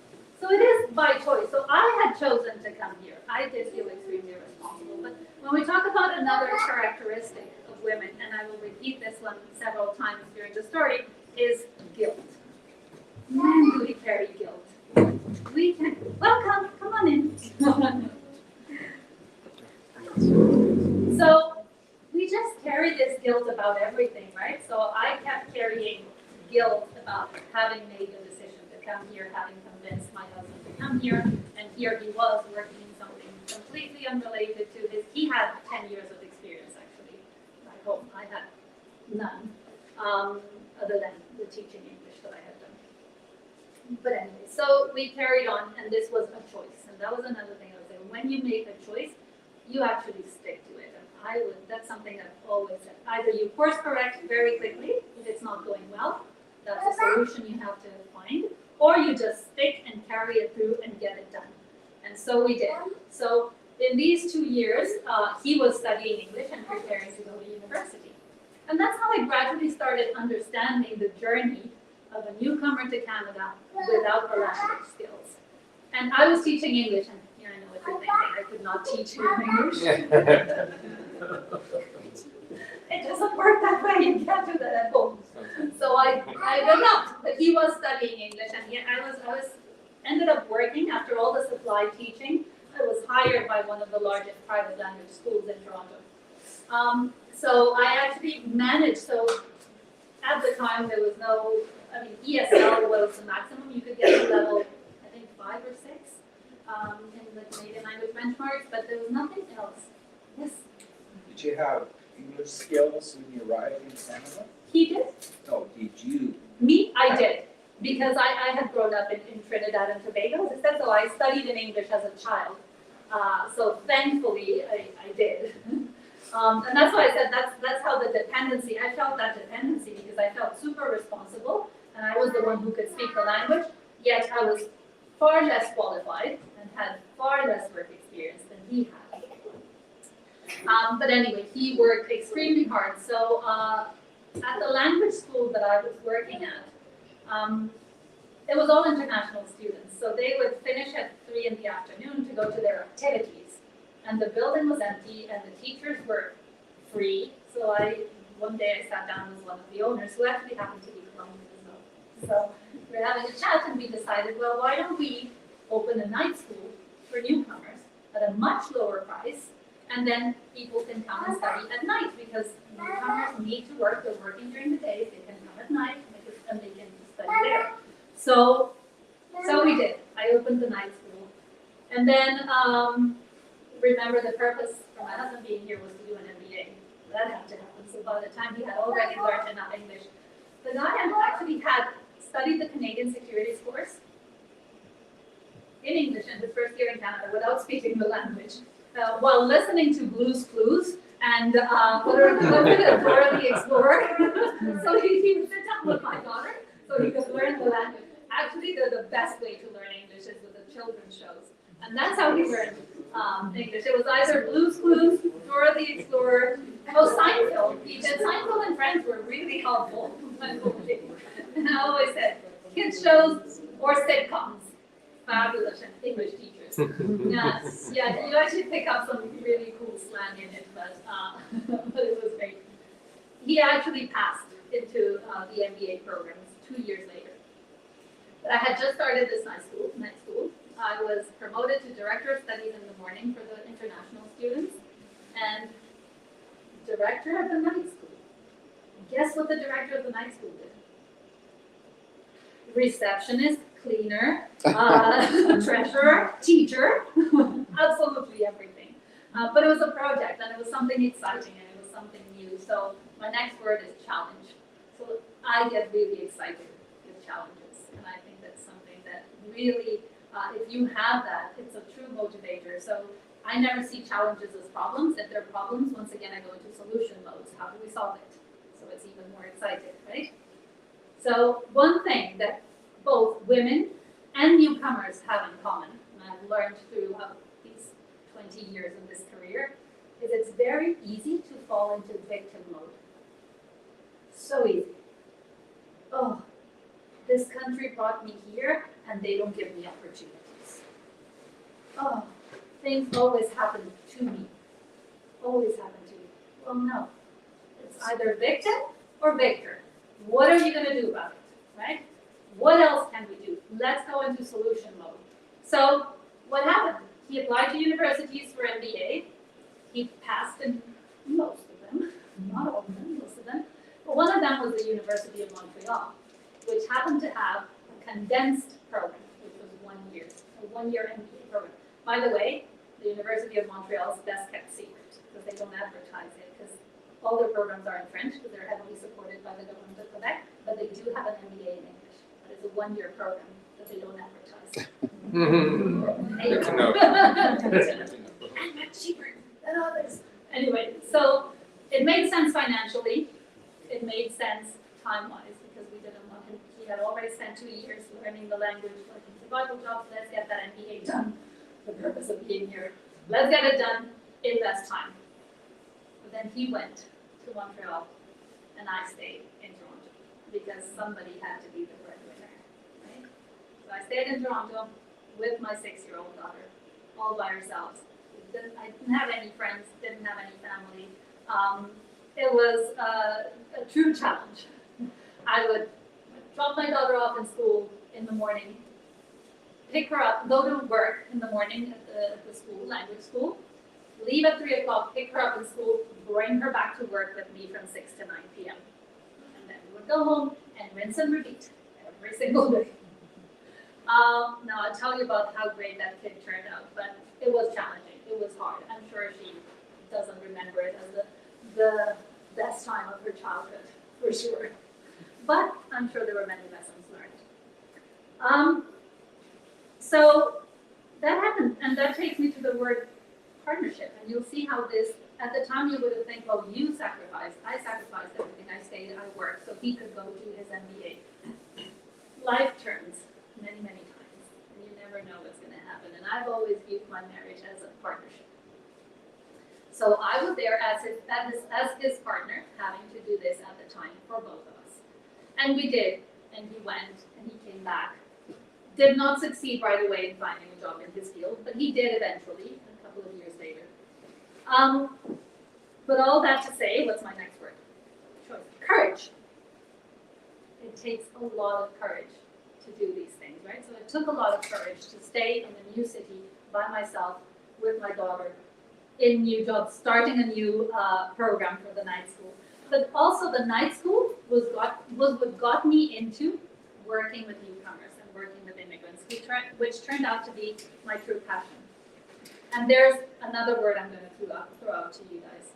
So it is by choice. So I had chosen to come here. I did feel extremely responsible. But when we talk about another characteristic of women, and I will repeat this one several times during the story, is guilt. Men do carry guilt. We can, welcome, come on in. So we just guilt about everything, right? So I kept carrying guilt about having made the decision to come here, having convinced my husband to come here, and here he was working in something completely unrelated to his. He had 10 years of experience actually back home. I had none, other than the teaching English that I had done. But anyway, so we carried on, and this was a choice, and that was another thing I was saying. When you make a choice, you actually stick to it. And that's something I've always said. Either you course correct very quickly if it's not going well, that's a solution you have to find, or you just stick and carry it through and get it done. And so we did. So in these 2 years, he was studying English and preparing to go to university. And that's how I gradually started understanding the journey of a newcomer to Canada without the language skills. And I was teaching English, and here I know what you're thinking, I could not teach him English. It doesn't work that way, you can't do that at home. So I did not, but he was studying English, and I was ended up working after all the supply teaching. I was hired by one of the largest private language schools in Toronto. So I actually managed, so at the time there was no, I mean, ESL was the maximum, you could get to level, I think 5 or 6 in the Canadian language benchmarks, but there was nothing else. Yes? Did you have English skills when you arrived in Canada? He did. No, did you? Me, I did. Because I had grown up in Trinidad and Tobago, as I said, so I studied in English as a child. So thankfully, I did. And that's why I said that's how the dependency, I felt that dependency because I felt super responsible and I was the one who could speak the language, yet I was far less qualified and had far less work experience than he had. But anyway, he worked extremely hard. So at the language school that I was working at, it was all international students. So they would finish at 3 in the afternoon to go to their activities. And the building was empty and the teachers were free. So one day I sat down with one of the owners who actually happened to be Colombian as well. So we were having a chat and we decided, well, why don't we open a night school for newcomers at a much lower price, and then people can come and study at night because newcomers need to work. They're working during the day, they can come at night and they can study there. So we did. I opened the night school. And then remember the purpose for my husband being here was to do an MBA. That had to happen. So by the time he had already learned enough English, the guy actually had studied the Canadian Securities course in English in his first year in Canada without speaking the language, while listening to Blue's Clues and Dora the Explorer. So he would sit down with my daughter so he could learn the language. Actually, the best way to learn English is with the children's shows. And that's how he learned English. It was either Blue's Clues, Dora the Explorer, Seinfeld. He did Seinfeld and Friends were really helpful. And I always said, kids shows or sitcoms. Fabulous English teachers. Yes, yeah, you actually pick up some really cool slang in it, but it was great. He actually passed into the MBA programs 2 years later. But I had just started this night school. I was promoted to Director of Studies in the morning for the international students and Director of the night school. Guess what the Director of the night school did? Receptionist, cleaner, treasurer, teacher, absolutely everything. But it was a project and it was something exciting and it was something new. So my next word is challenge. So I get really excited with challenges. And I think that's something that really, if you have that, it's a true motivator. So I never see challenges as problems. If they're problems, once again, I go into solution modes. How do we solve it? So it's even more exciting, right? So one thing that both women and newcomers have in common, and I've learned through these 20 years of this career, is it's very easy to fall into victim mode. So easy. Oh, this country brought me here and they don't give me opportunities. Oh, things always happen to me. Always happen to me. Well, no. It's either victim or victor. What are you going to do about it, right? What else can we do? Let's go into solution mode. So what happened? He applied to universities for MBA. He passed in most of them, not all of them, One of them was the University of Montreal, which happened to have a condensed program, which was 1 year, a 1-year MBA program. By the way, the University of Montreal's best kept secret, because they don't advertise it, because all their programs are in French, because they're heavily supported by the government of Quebec, but they do have an MBA in English. But it's a 1-year program that they don't advertise. Good to know. And much cheaper than others. Anyway, so it made sense financially. It made sense time-wise, because we didn't want him, he had already spent 2 years learning the language, working survival jobs. Let's get that MBA done. The purpose of being here. Let's get it done in less time. But then he went to Montreal, and I stayed in Toronto, because somebody had to be the breadwinner, right? So I stayed in Toronto with my 6-year-old daughter, all by ourselves. I didn't have any friends, didn't have any family. It was a true challenge. I would drop my daughter off in school in the morning, pick her up, go to work in the morning at the school, language school, leave at 3 o'clock, pick her up in school, bring her back to work with me from 6 to 9 p.m. And then we would go home and rinse and repeat every single day. Now I'll tell you about how great that kid turned out, but it was challenging, it was hard. I'm sure she doesn't remember it as the best time of her childhood, for sure. But I'm sure there were many lessons learned. So that happened, and that takes me to the word partnership. And you'll see how this, at the time you would have think, well, you sacrificed, I sacrificed everything, I stayed, I worked, so he could go do his MBA. Life turns many, many times, and you never know what's going to happen. And I've always viewed my marriage as a partnership. So I was there as his partner, having to do this at the time for both of us. And we did, and he went, and he came back. Did not succeed right away in finding a job in his field, but he did eventually, a couple of years later. But all that to say, what's my next word? Choice. Courage. It takes a lot of courage to do these things, right? So it took a lot of courage to stay in a new city by myself with my daughter, in new jobs, starting a new program for the night school. But also the night school was what got me into working with newcomers and working with immigrants, which turned out to be my true passion. And there's another word I'm going to throw out to you guys.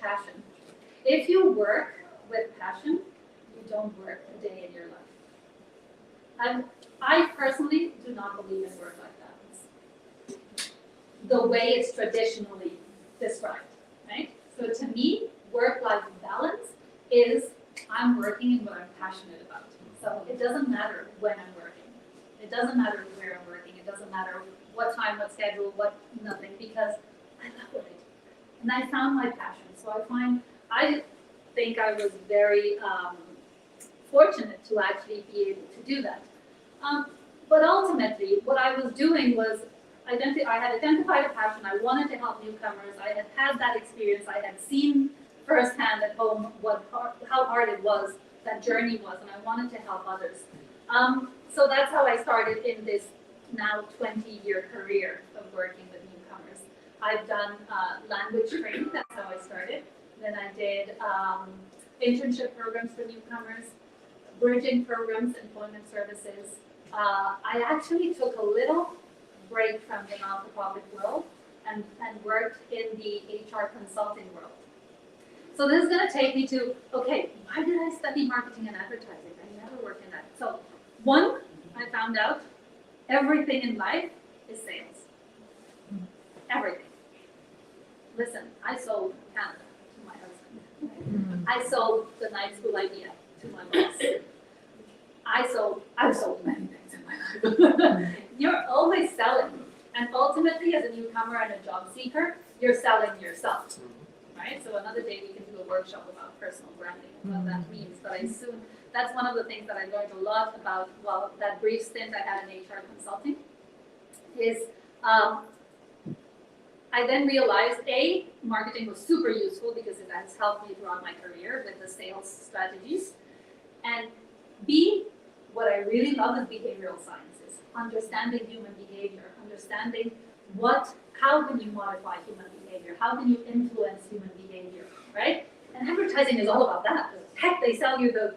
Passion. If you work with passion, you don't work a day in your life. And I personally do not believe in work-life balance, the way it's traditionally described, right? So to me, work-life balance is I'm working in what I'm passionate about. So it doesn't matter when I'm working. It doesn't matter where I'm working. It doesn't matter what time, what schedule, what nothing, because I love what I do. And I found my passion. So I think I was very fortunate to actually be able to do that. But ultimately, what I was doing was I had identified a passion. I wanted to help newcomers. I had had that experience. I had seen firsthand at home how hard it was, that journey was, and I wanted to help others. So that's how I started in this now 20-year career of working with newcomers. I've done language training, that's how I started. Then I did internship programs for newcomers, bridging programs, employment services. I actually took a little break from the not-for-profit world and worked in the HR consulting world. So this is going to take me to, okay, why did I study marketing and advertising? I never worked in that. So one, I found out everything in life is sales. Everything. Listen, I sold Canada to my husband. I sold the night school idea to my boss. I've sold many things in my life. You're always selling. And ultimately, as a newcomer and a job seeker, you're selling yourself. Right? So another day we can do a workshop about personal branding and what that means. But I assume that's one of the things that I learned a lot about, well, that brief stint I had in HR consulting is I then realized marketing was super useful because it has helped me throughout my career with the sales strategies. And B, what I really love is behavioral sciences, understanding human behavior, understanding how can you modify human behavior, how can you influence human behavior, right? And advertising is all about that. heck, they sell you the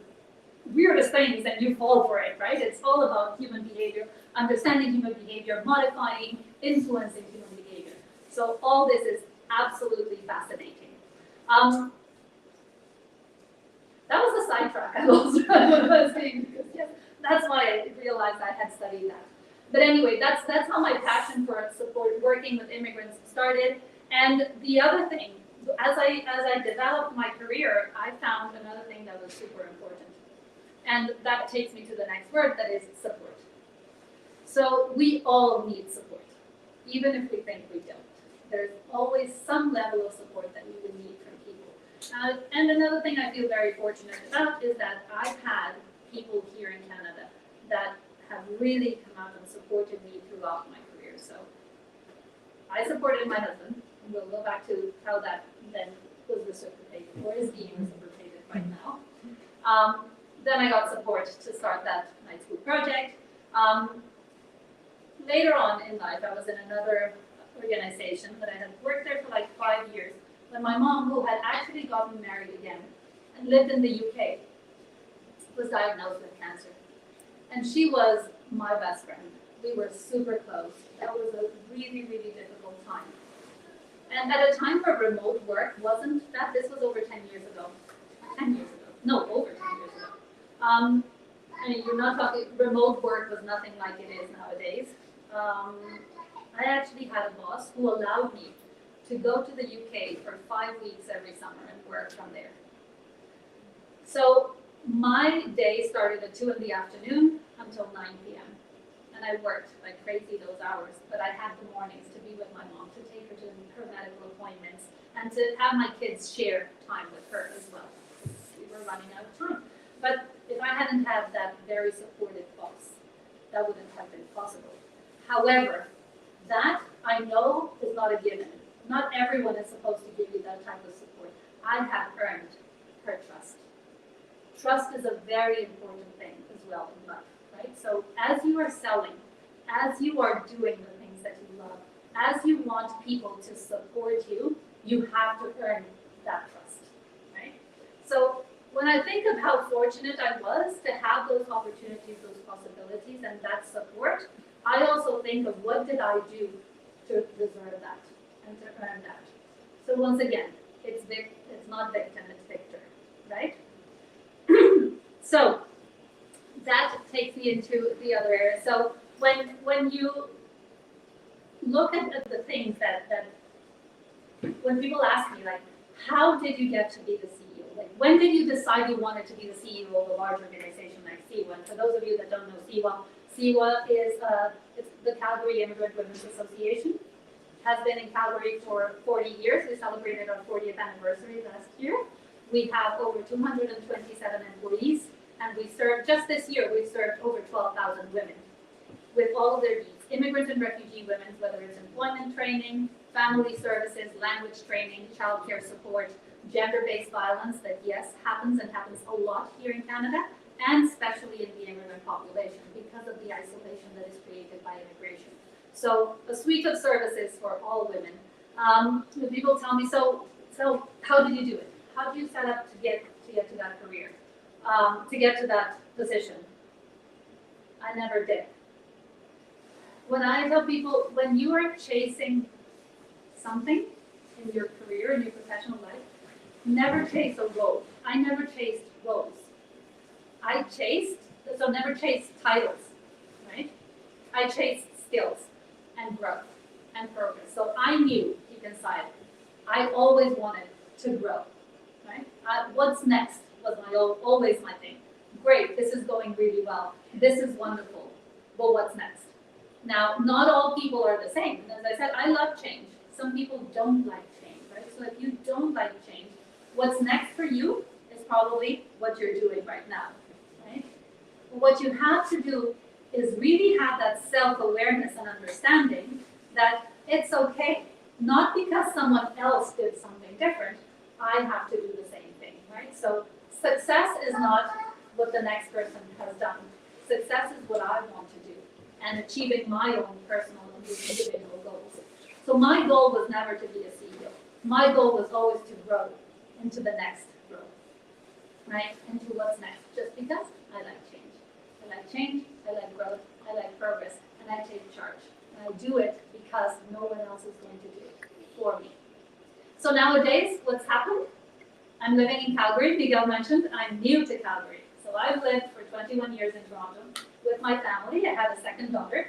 weirdest things and you fall for it, right? It's all about human behavior, understanding human behavior, modifying, influencing human behavior. So all this is absolutely fascinating. That was a sidetrack I was saying, because yes, that's why I realized I had studied that. But anyway, that's how my passion for support working with immigrants started. And the other thing, as I developed my career, I found another thing that was super important. And that takes me to the next word, that is support. So we all need support, even if we think we don't. There's always some level of support that we would need from people. And another thing I feel very fortunate about is that I've had people here in Canada that have really come out and supported me throughout my career. So I supported my husband, and we'll go back to how that then was reciprocated, or is being reciprocated right now. Then I got support to start that night school project. Later on in life, I was in another organization, but I had worked there for like 5 years, when my mom, who had actually gotten married again and lived in the UK, was diagnosed with cancer. And she was my best friend. We were super close. That was a really, really difficult time. And at a time where remote work wasn't that, this was over 10 years ago. 10 years ago. No, over 10 years ago. I mean, you're not talking, remote work was nothing like it is nowadays. I actually had a boss who allowed me to go to the UK for 5 weeks every summer and work from there. So my day started at 2 in the afternoon until 9 p.m. And I worked like crazy those hours, but I had the mornings to be with my mom, to take her to her medical appointments, and to have my kids share time with her as well. We were running out of time. But if I hadn't had that very supportive boss, that wouldn't have been possible. However, that I know is not a given. Not everyone is supposed to give you that type of support. I have earned her trust. Trust is a very important thing as well in life, right? So as you are selling, as you are doing the things that you love, as you want people to support you, you have to earn that trust, right? So when I think of how fortunate I was to have those opportunities, those possibilities, and that support, I also think of what did I do to deserve that and to earn that. So once again, it's not victim, it's victor, right? So that takes me into the other area. So when you look at the things that when people ask me, like, how did you get to be the CEO? Like, when did you decide you wanted to be the CEO of a large organization like CIWA? And for those of you that don't know CIWA is it's the Calgary Immigrant Women Association. Has been in Calgary for 40 years. We celebrated our 40th anniversary last year. We have over 227 employees, and we serve, just this year, we've served over 12,000 women with all of their needs. Immigrant and refugee women, whether it's employment training, family services, language training, childcare support, gender-based violence that, yes, happens and happens a lot here in Canada, and especially in the immigrant population because of the isolation that is created by immigration. So a suite of services for all women. When people tell me, so how did you do it? How do you set up to get to that career, to get to that position? I never did. When I tell people, when you are chasing something in your career, in your professional life, never chase a role. I never chased roles. Never chased titles, right? I chased skills and growth and progress. So I knew deep inside, I always wanted to grow, right? What's next was always my thing. Great, this is going really well. This is wonderful. But what's next? Now, not all people are the same. As I said, I love change. Some people don't like change, right? So if you don't like change, what's next for you is probably what you're doing right now, right? What you have to do is really have that self-awareness and understanding that it's okay. Not because someone else did something different, I have to do the same thing, right? So success is not what the next person has done. Success is what I want to do and achieving my own personal and individual goals. So my goal was never to be a CEO. My goal was always to grow into the next growth. right, into what's next, just because I like change. I like change, I like growth, I like progress, and I take charge. And I do it because no one else is going to do it for me. So nowadays, what's happened? I'm living in Calgary. Miguel mentioned I'm new to Calgary. So I've lived for 21 years in Toronto with my family. I have a second daughter.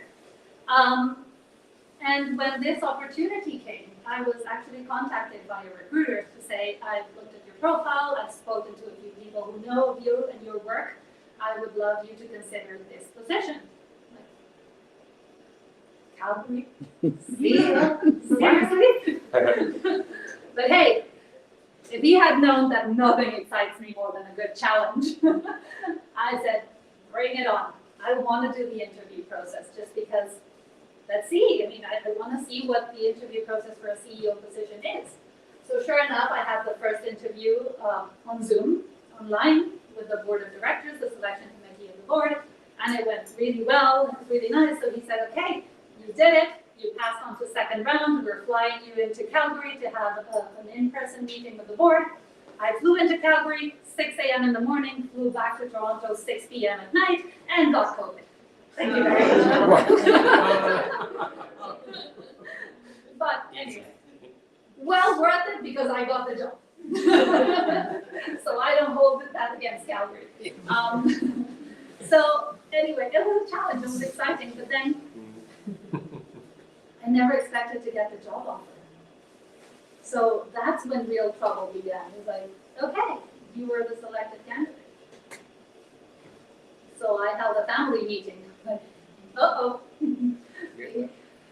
And when this opportunity came, I was actually contacted by a recruiter to say, I've looked at your profile, I've spoken to a few people who know of you and your work. I would love you to consider this position. Like, Calgary? Seriously? But hey, if he had known that nothing excites me more than a good challenge, I said, bring it on. I want to do the interview process just because, let's see. I mean, I want to see what the interview process for a CEO position is. So sure enough, I had the first interview on Zoom, online, with the board of directors, the selection committee of the board, and it went really well. It was really nice. So he said, okay, you did it. You passed on to second round. We're flying you into Calgary to have an in-person meeting with the board. I flew into Calgary, 6 a.m. in the morning, flew back to Toronto, 6 p.m. at night, and got COVID. Thank you very much. But anyway, well worth it because I got the job. So I don't hold that against Calgary. So anyway, it was a challenge. It was exciting, but then I never expected to get the job offer. So that's when real trouble began. It was like, okay, you were the selected candidate. So I held a family meeting. Like, uh-oh.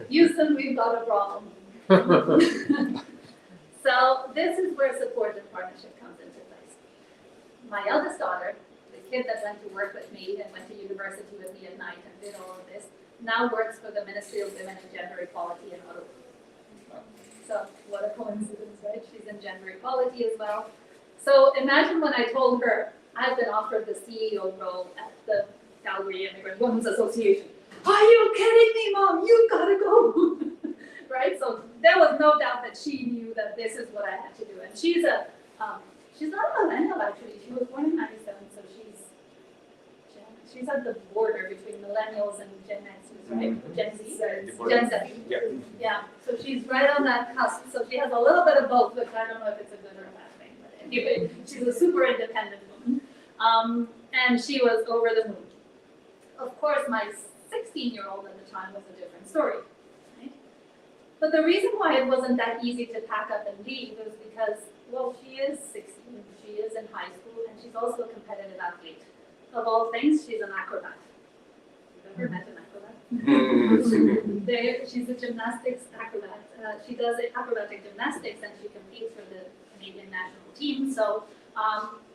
Houston, we've got a problem. So this is where support and partnership comes into place. My eldest daughter, the kid that went to work with me and went to university with me at night and did all of this, now works for the Ministry of Women and Gender Equality in Ottawa. So what a coincidence, right? She's in gender equality as well. So imagine when I told her I've been offered the CEO role at the Calgary Immigrant Women Association. Are you kidding me, Mom? You've got to go. Right? So there was no doubt that she knew that this is what I had to do. And she's not a millennial actually. She was born in '97, so she's at the border between millennials and Gen X, right? Gen Z. Gen Z. Yeah. So she's right on that cusp. So she has a little bit of both, which I don't know if it's a good or a bad thing. But anyway, she's a super independent woman. And she was over the moon. Of course, my 16-year-old at the time was a different story. Right? But the reason why it wasn't that easy to pack up and leave was because, well, she is 16, she is in high school, and she's also a competitive athlete. Of all things, she's an acrobat. You've ever met an acrobat? She's a gymnastics acrobat. She does acrobatic gymnastics, and she competes for the Canadian national team. So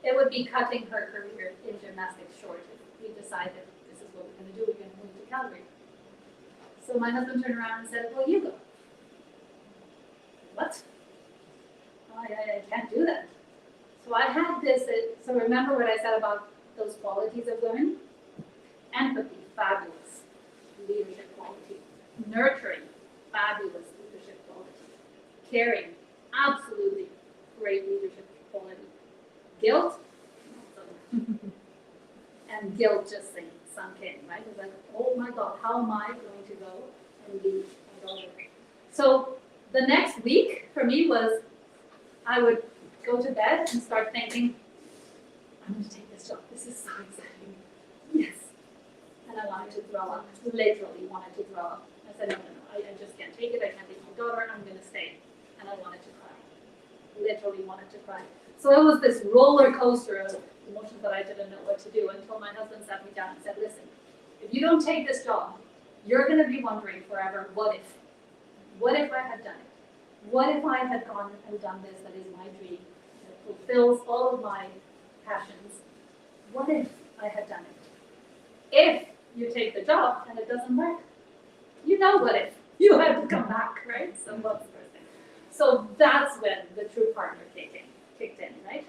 it would be cutting her career in gymnastics short if we decided this is what we're going to do. We're going to move to Calgary. So my husband turned around and said, well, you go. What? I can't do that. So I had this, so remember what I said about those qualities of women? Empathy, fabulous leadership quality. Nurturing, fabulous leadership quality. Caring, absolutely great leadership quality. Guilt, and guilt just sunk in, right? It's like, oh my God, how am I going to go and lead my daughter? So the next week for me was, I would go to bed and start thinking, I'm going to take this job. This is so exciting. Yes. And I wanted to throw up. Literally wanted to throw up. I said, no, I just can't take it. I can't leave my daughter. I'm going to stay. And I wanted to cry. Literally wanted to cry. So it was this roller coaster of emotions that I didn't know what to do until my husband sat me down and said, listen, if you don't take this job, you're going to be wondering forever, what if? What if I had done it? What if I had gone and done this that is my dream, that fulfills all of my passions? What if I had done it? If you take the job and it doesn't work, you know what if. You have to come back, right? So what's the first thing? So that's when the true partner kicked in, right?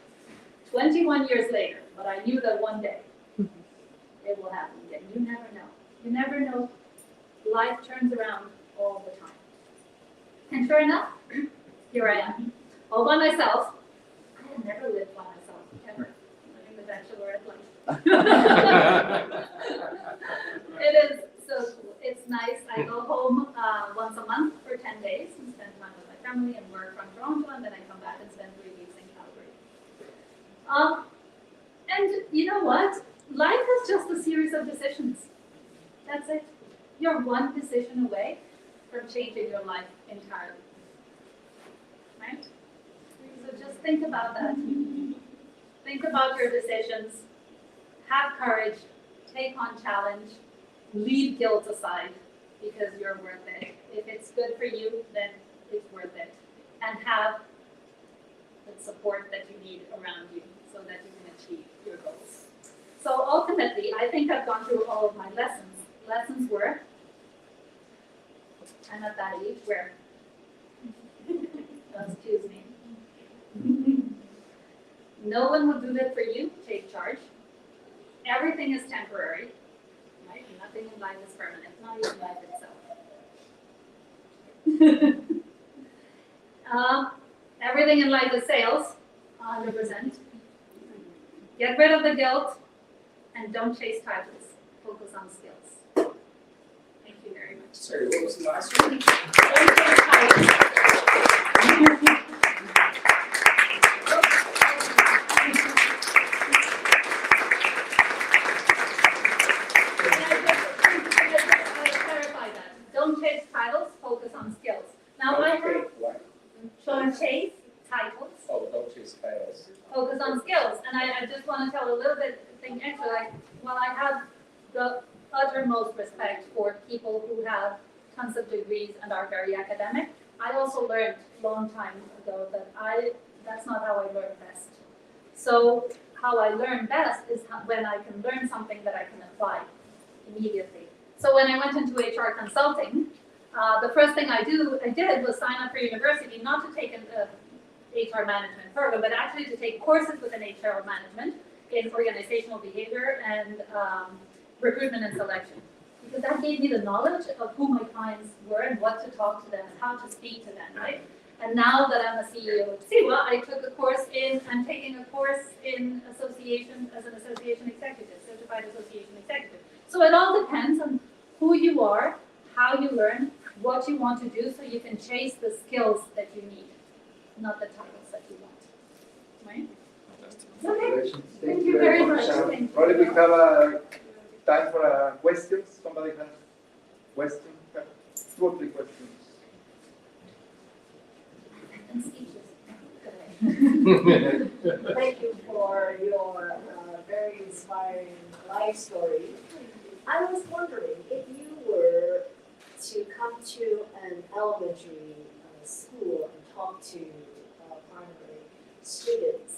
21 years later, but I knew that one day it will happen again. You never know. You never know. Life turns around all the time. And sure enough, here I am, all by myself. I had never lived by myself, ever. bachelorette life. It is so cool. It's nice. I go home once a month for 10 days and spend time with my family and work from Toronto, and then I come back and spend 3 weeks in Calgary. And you know what? Life is just a series of decisions. That's it. You're one decision away from changing your life entirely. Right? So just think about that. Think about your decisions. Have courage. Take on challenge. Leave guilt aside because you're worth it. If it's good for you, then it's worth it. And have the support that you need around you so that you can achieve your goals. So ultimately, I think I've gone through all of my lessons. Lessons were, I'm at that age where, excuse me, no one will do it for you, take charge. Everything is temporary, right? Nothing in life is permanent, not even life itself. Everything in life is sales, 100%. Get rid of the guilt and don't chase titles. Focus on skills. Thank you very much. Sorry, what was the last one? Don't chase titles. Clarify that. Don't chase titles, focus on skills. Now I have, What? don't chase titles, Oh, don't chase titles. focus on skills. And I just want to tell a little bit thing extra, like, while I have the uttermost respect for people who have tons of degrees and are very academic, I also learned a long time ago that that's not how I learn best. So how I learn best is when I can learn something that I can apply immediately. So when I went into HR consulting, the first thing I did was sign up for university, not to take an HR management program, but actually to take courses within HR management in organizational behavior and recruitment and selection. Because that gave me the knowledge of who my clients were and what to talk to them and how to speak to them, right? And now that I'm a CEO of SIWA, I'm taking a course in association as an association executive, certified association executive. So it all depends on who you are, how you learn, what you want to do, so you can chase the skills that you need, not the titles that you want, right? Okay. Congratulations. Thank you very much. Sharon. Thank you. Probably we have time for questions. Somebody has questions? 2 or 3 questions. And speeches. Thank you for your very inspiring life story. I was wondering if you were to come to an elementary school and talk to primary students,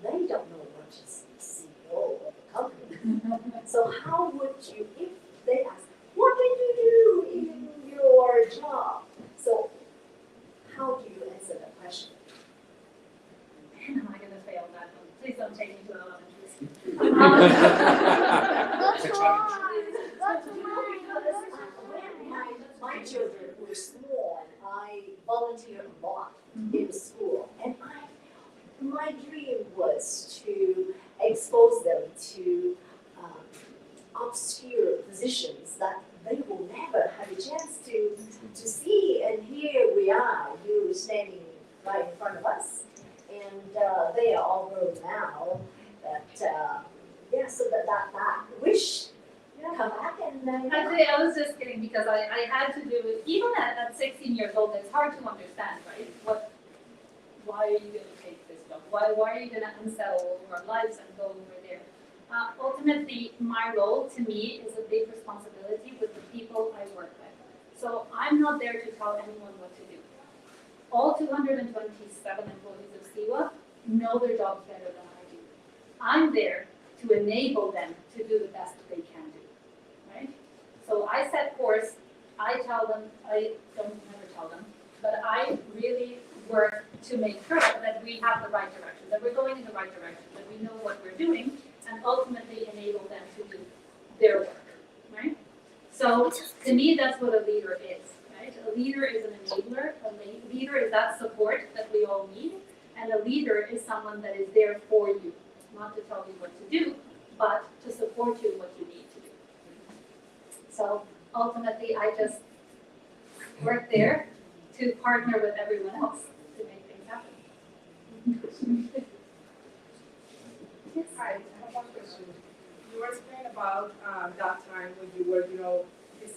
they don't know much as CEO of a company. So how would you, if they ask, what did you do in your job? So how do you answer that question? Man, am I going to fail that one? Please don't take me to elementary school. My children were small, and I volunteered a lot in school, and my dream was to expose them to obscure positions that they will never have a chance to see. And here we are, you standing right in front of us, and they are all grown now. But so that wish come back and Actually, I was just kidding because I had to do it, even at 16 years old, it's hard to understand, right? Why are you going to take this job? Why are you going to unsettle our lives and go over there? Ultimately, my role to me is a big responsibility with the people I work with. So I'm not there to tell anyone what to do. All 227 employees of SIWA know their jobs better than I do. I'm there to enable them to do the best they can do, right? So I set course, I tell them, I don't never tell them, but I really work to make sure that we have the right direction, that we're going in the right direction, that we know what we're doing, and ultimately enable them to do their work, right? So to me, that's what a leader is, right? A leader is an enabler, a leader is that support that we all need, and a leader is someone that is there for you, not to tell you what to do, but to support you in what you need to do. So ultimately, I just work there to partner with everyone else to make things happen. Yes. Hi, I have one question. You were saying about that time when you were,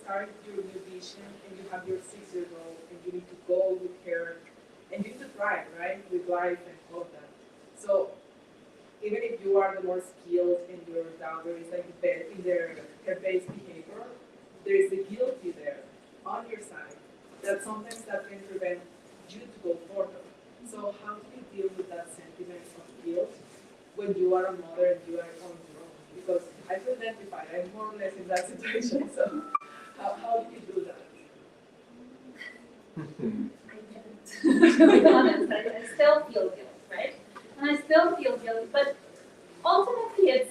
starting your new vision and you have your 6-year-old and you need to go with her and you need to thrive, right, with life and all of that. So even if you are the more skilled and your daughter is like in her base behavior, there is the guilty there on your side that sometimes that can prevent you to go further. So how do you deal with that sentiment of guilt when you are a mother and you are on your own? Because I feel identified, I'm more or less in that situation, so how do you do that? To be honest, I still feel guilt, right? And I still feel guilty, but ultimately it's,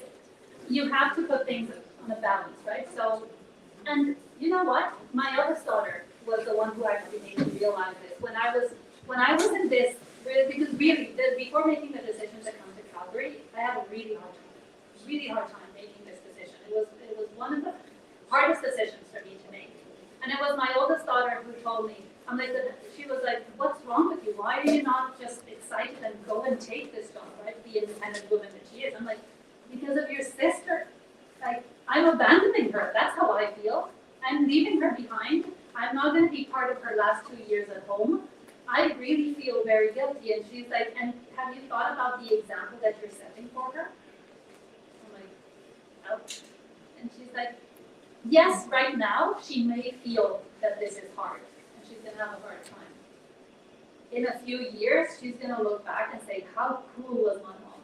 you have to put things on a balance, right? So, and you know what? My eldest daughter was the one who actually made me realize this. When I was in this, because really, before making the decision to come to Calgary, I had a really hard time making this decision. It was one of the hardest decisions for me to make. And it was my oldest daughter who told me, she was like, what's wrong with you? Why are you not just excited and go and take this job, right? The independent woman that she is. I'm like, because of your sister. Like, I'm abandoning her. That's how I feel. I'm leaving her behind. I'm not going to be part of her last 2 years at home. I really feel very guilty. And she's like, and have you thought about the example that you're setting for her? I'm like, oh. And she's like, yes, right now, she may feel that this is hard. And she's going to have a hard time. In a few years, she's going to look back and say, how cool was my mom?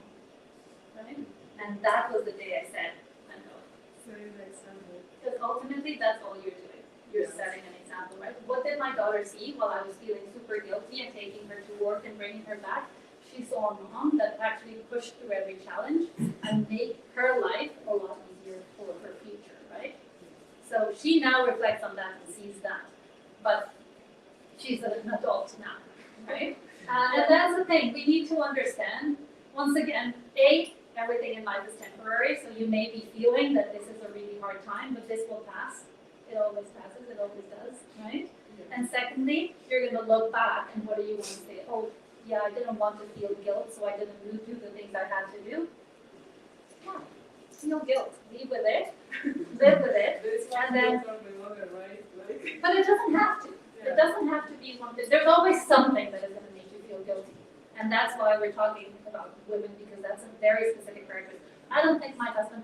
Right? And that was the day I said, I'm going. Because ultimately, that's all you're doing. You're setting an example, right? What did my daughter see while I was feeling super guilty and taking her to work and bringing her back? She saw a mom that actually pushed through every challenge and made her life a lot easier for her future, right? So she now reflects on that and sees that. But she's an adult now, right? And that's the thing. We need to understand, once again, everything in life is temporary, so you may be feeling that this is a really hard time, but this will pass. It always passes, it always does, right? And secondly, you're going to look back and what do you want to say? Oh, yeah, I didn't want to feel guilt, so I didn't do the things I had to do. Yeah, feel guilt, live with it, live with it, and then, but it doesn't have to. It doesn't have to be one thing. There's always something that is going to make you feel guilty. And that's why we're talking about women, because that's a very specific characteristic. I don't think my husband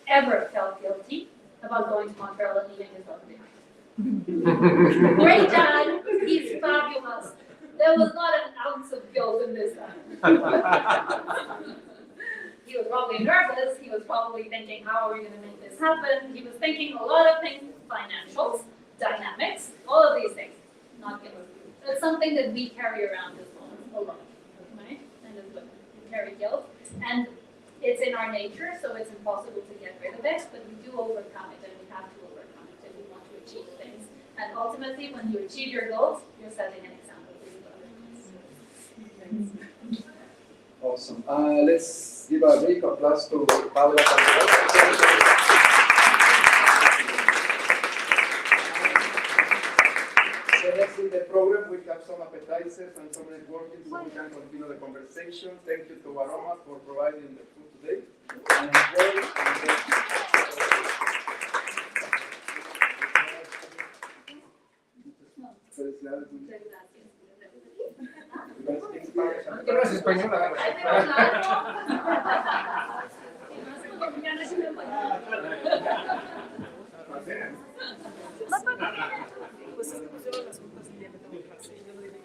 ever felt guilty about going to Montreal and leaving his daughter behind. Great dad, he's fabulous. There was not an ounce of guilt in this guy. He was probably nervous. He was probably thinking, how are we going to make this happen? He was thinking a lot of things, financials, dynamics, all of these things. Not guilt. That's something that we carry around as well, alone, right? And as women, we carry guilt, and it's in our nature, so it's impossible to get rid of it. But we do overcome it, and we have to overcome it if we want to achieve things. And ultimately, when you achieve your goals, you're setting an example for your others. Awesome. Let's give a big applause to Paula Calderon. So next in the program, we have some appetizers and some networking so we can continue the conversation. Thank you to Aroma for providing the food today. And enjoy. Felicidades. ¿Qué no es española? Pues es que pusieron las juntas y ya me tengo que hacer. Yo no digo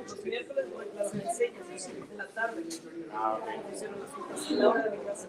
los miércoles las enseñas en la tarde. Pusieron las juntas a la hora de mi casa.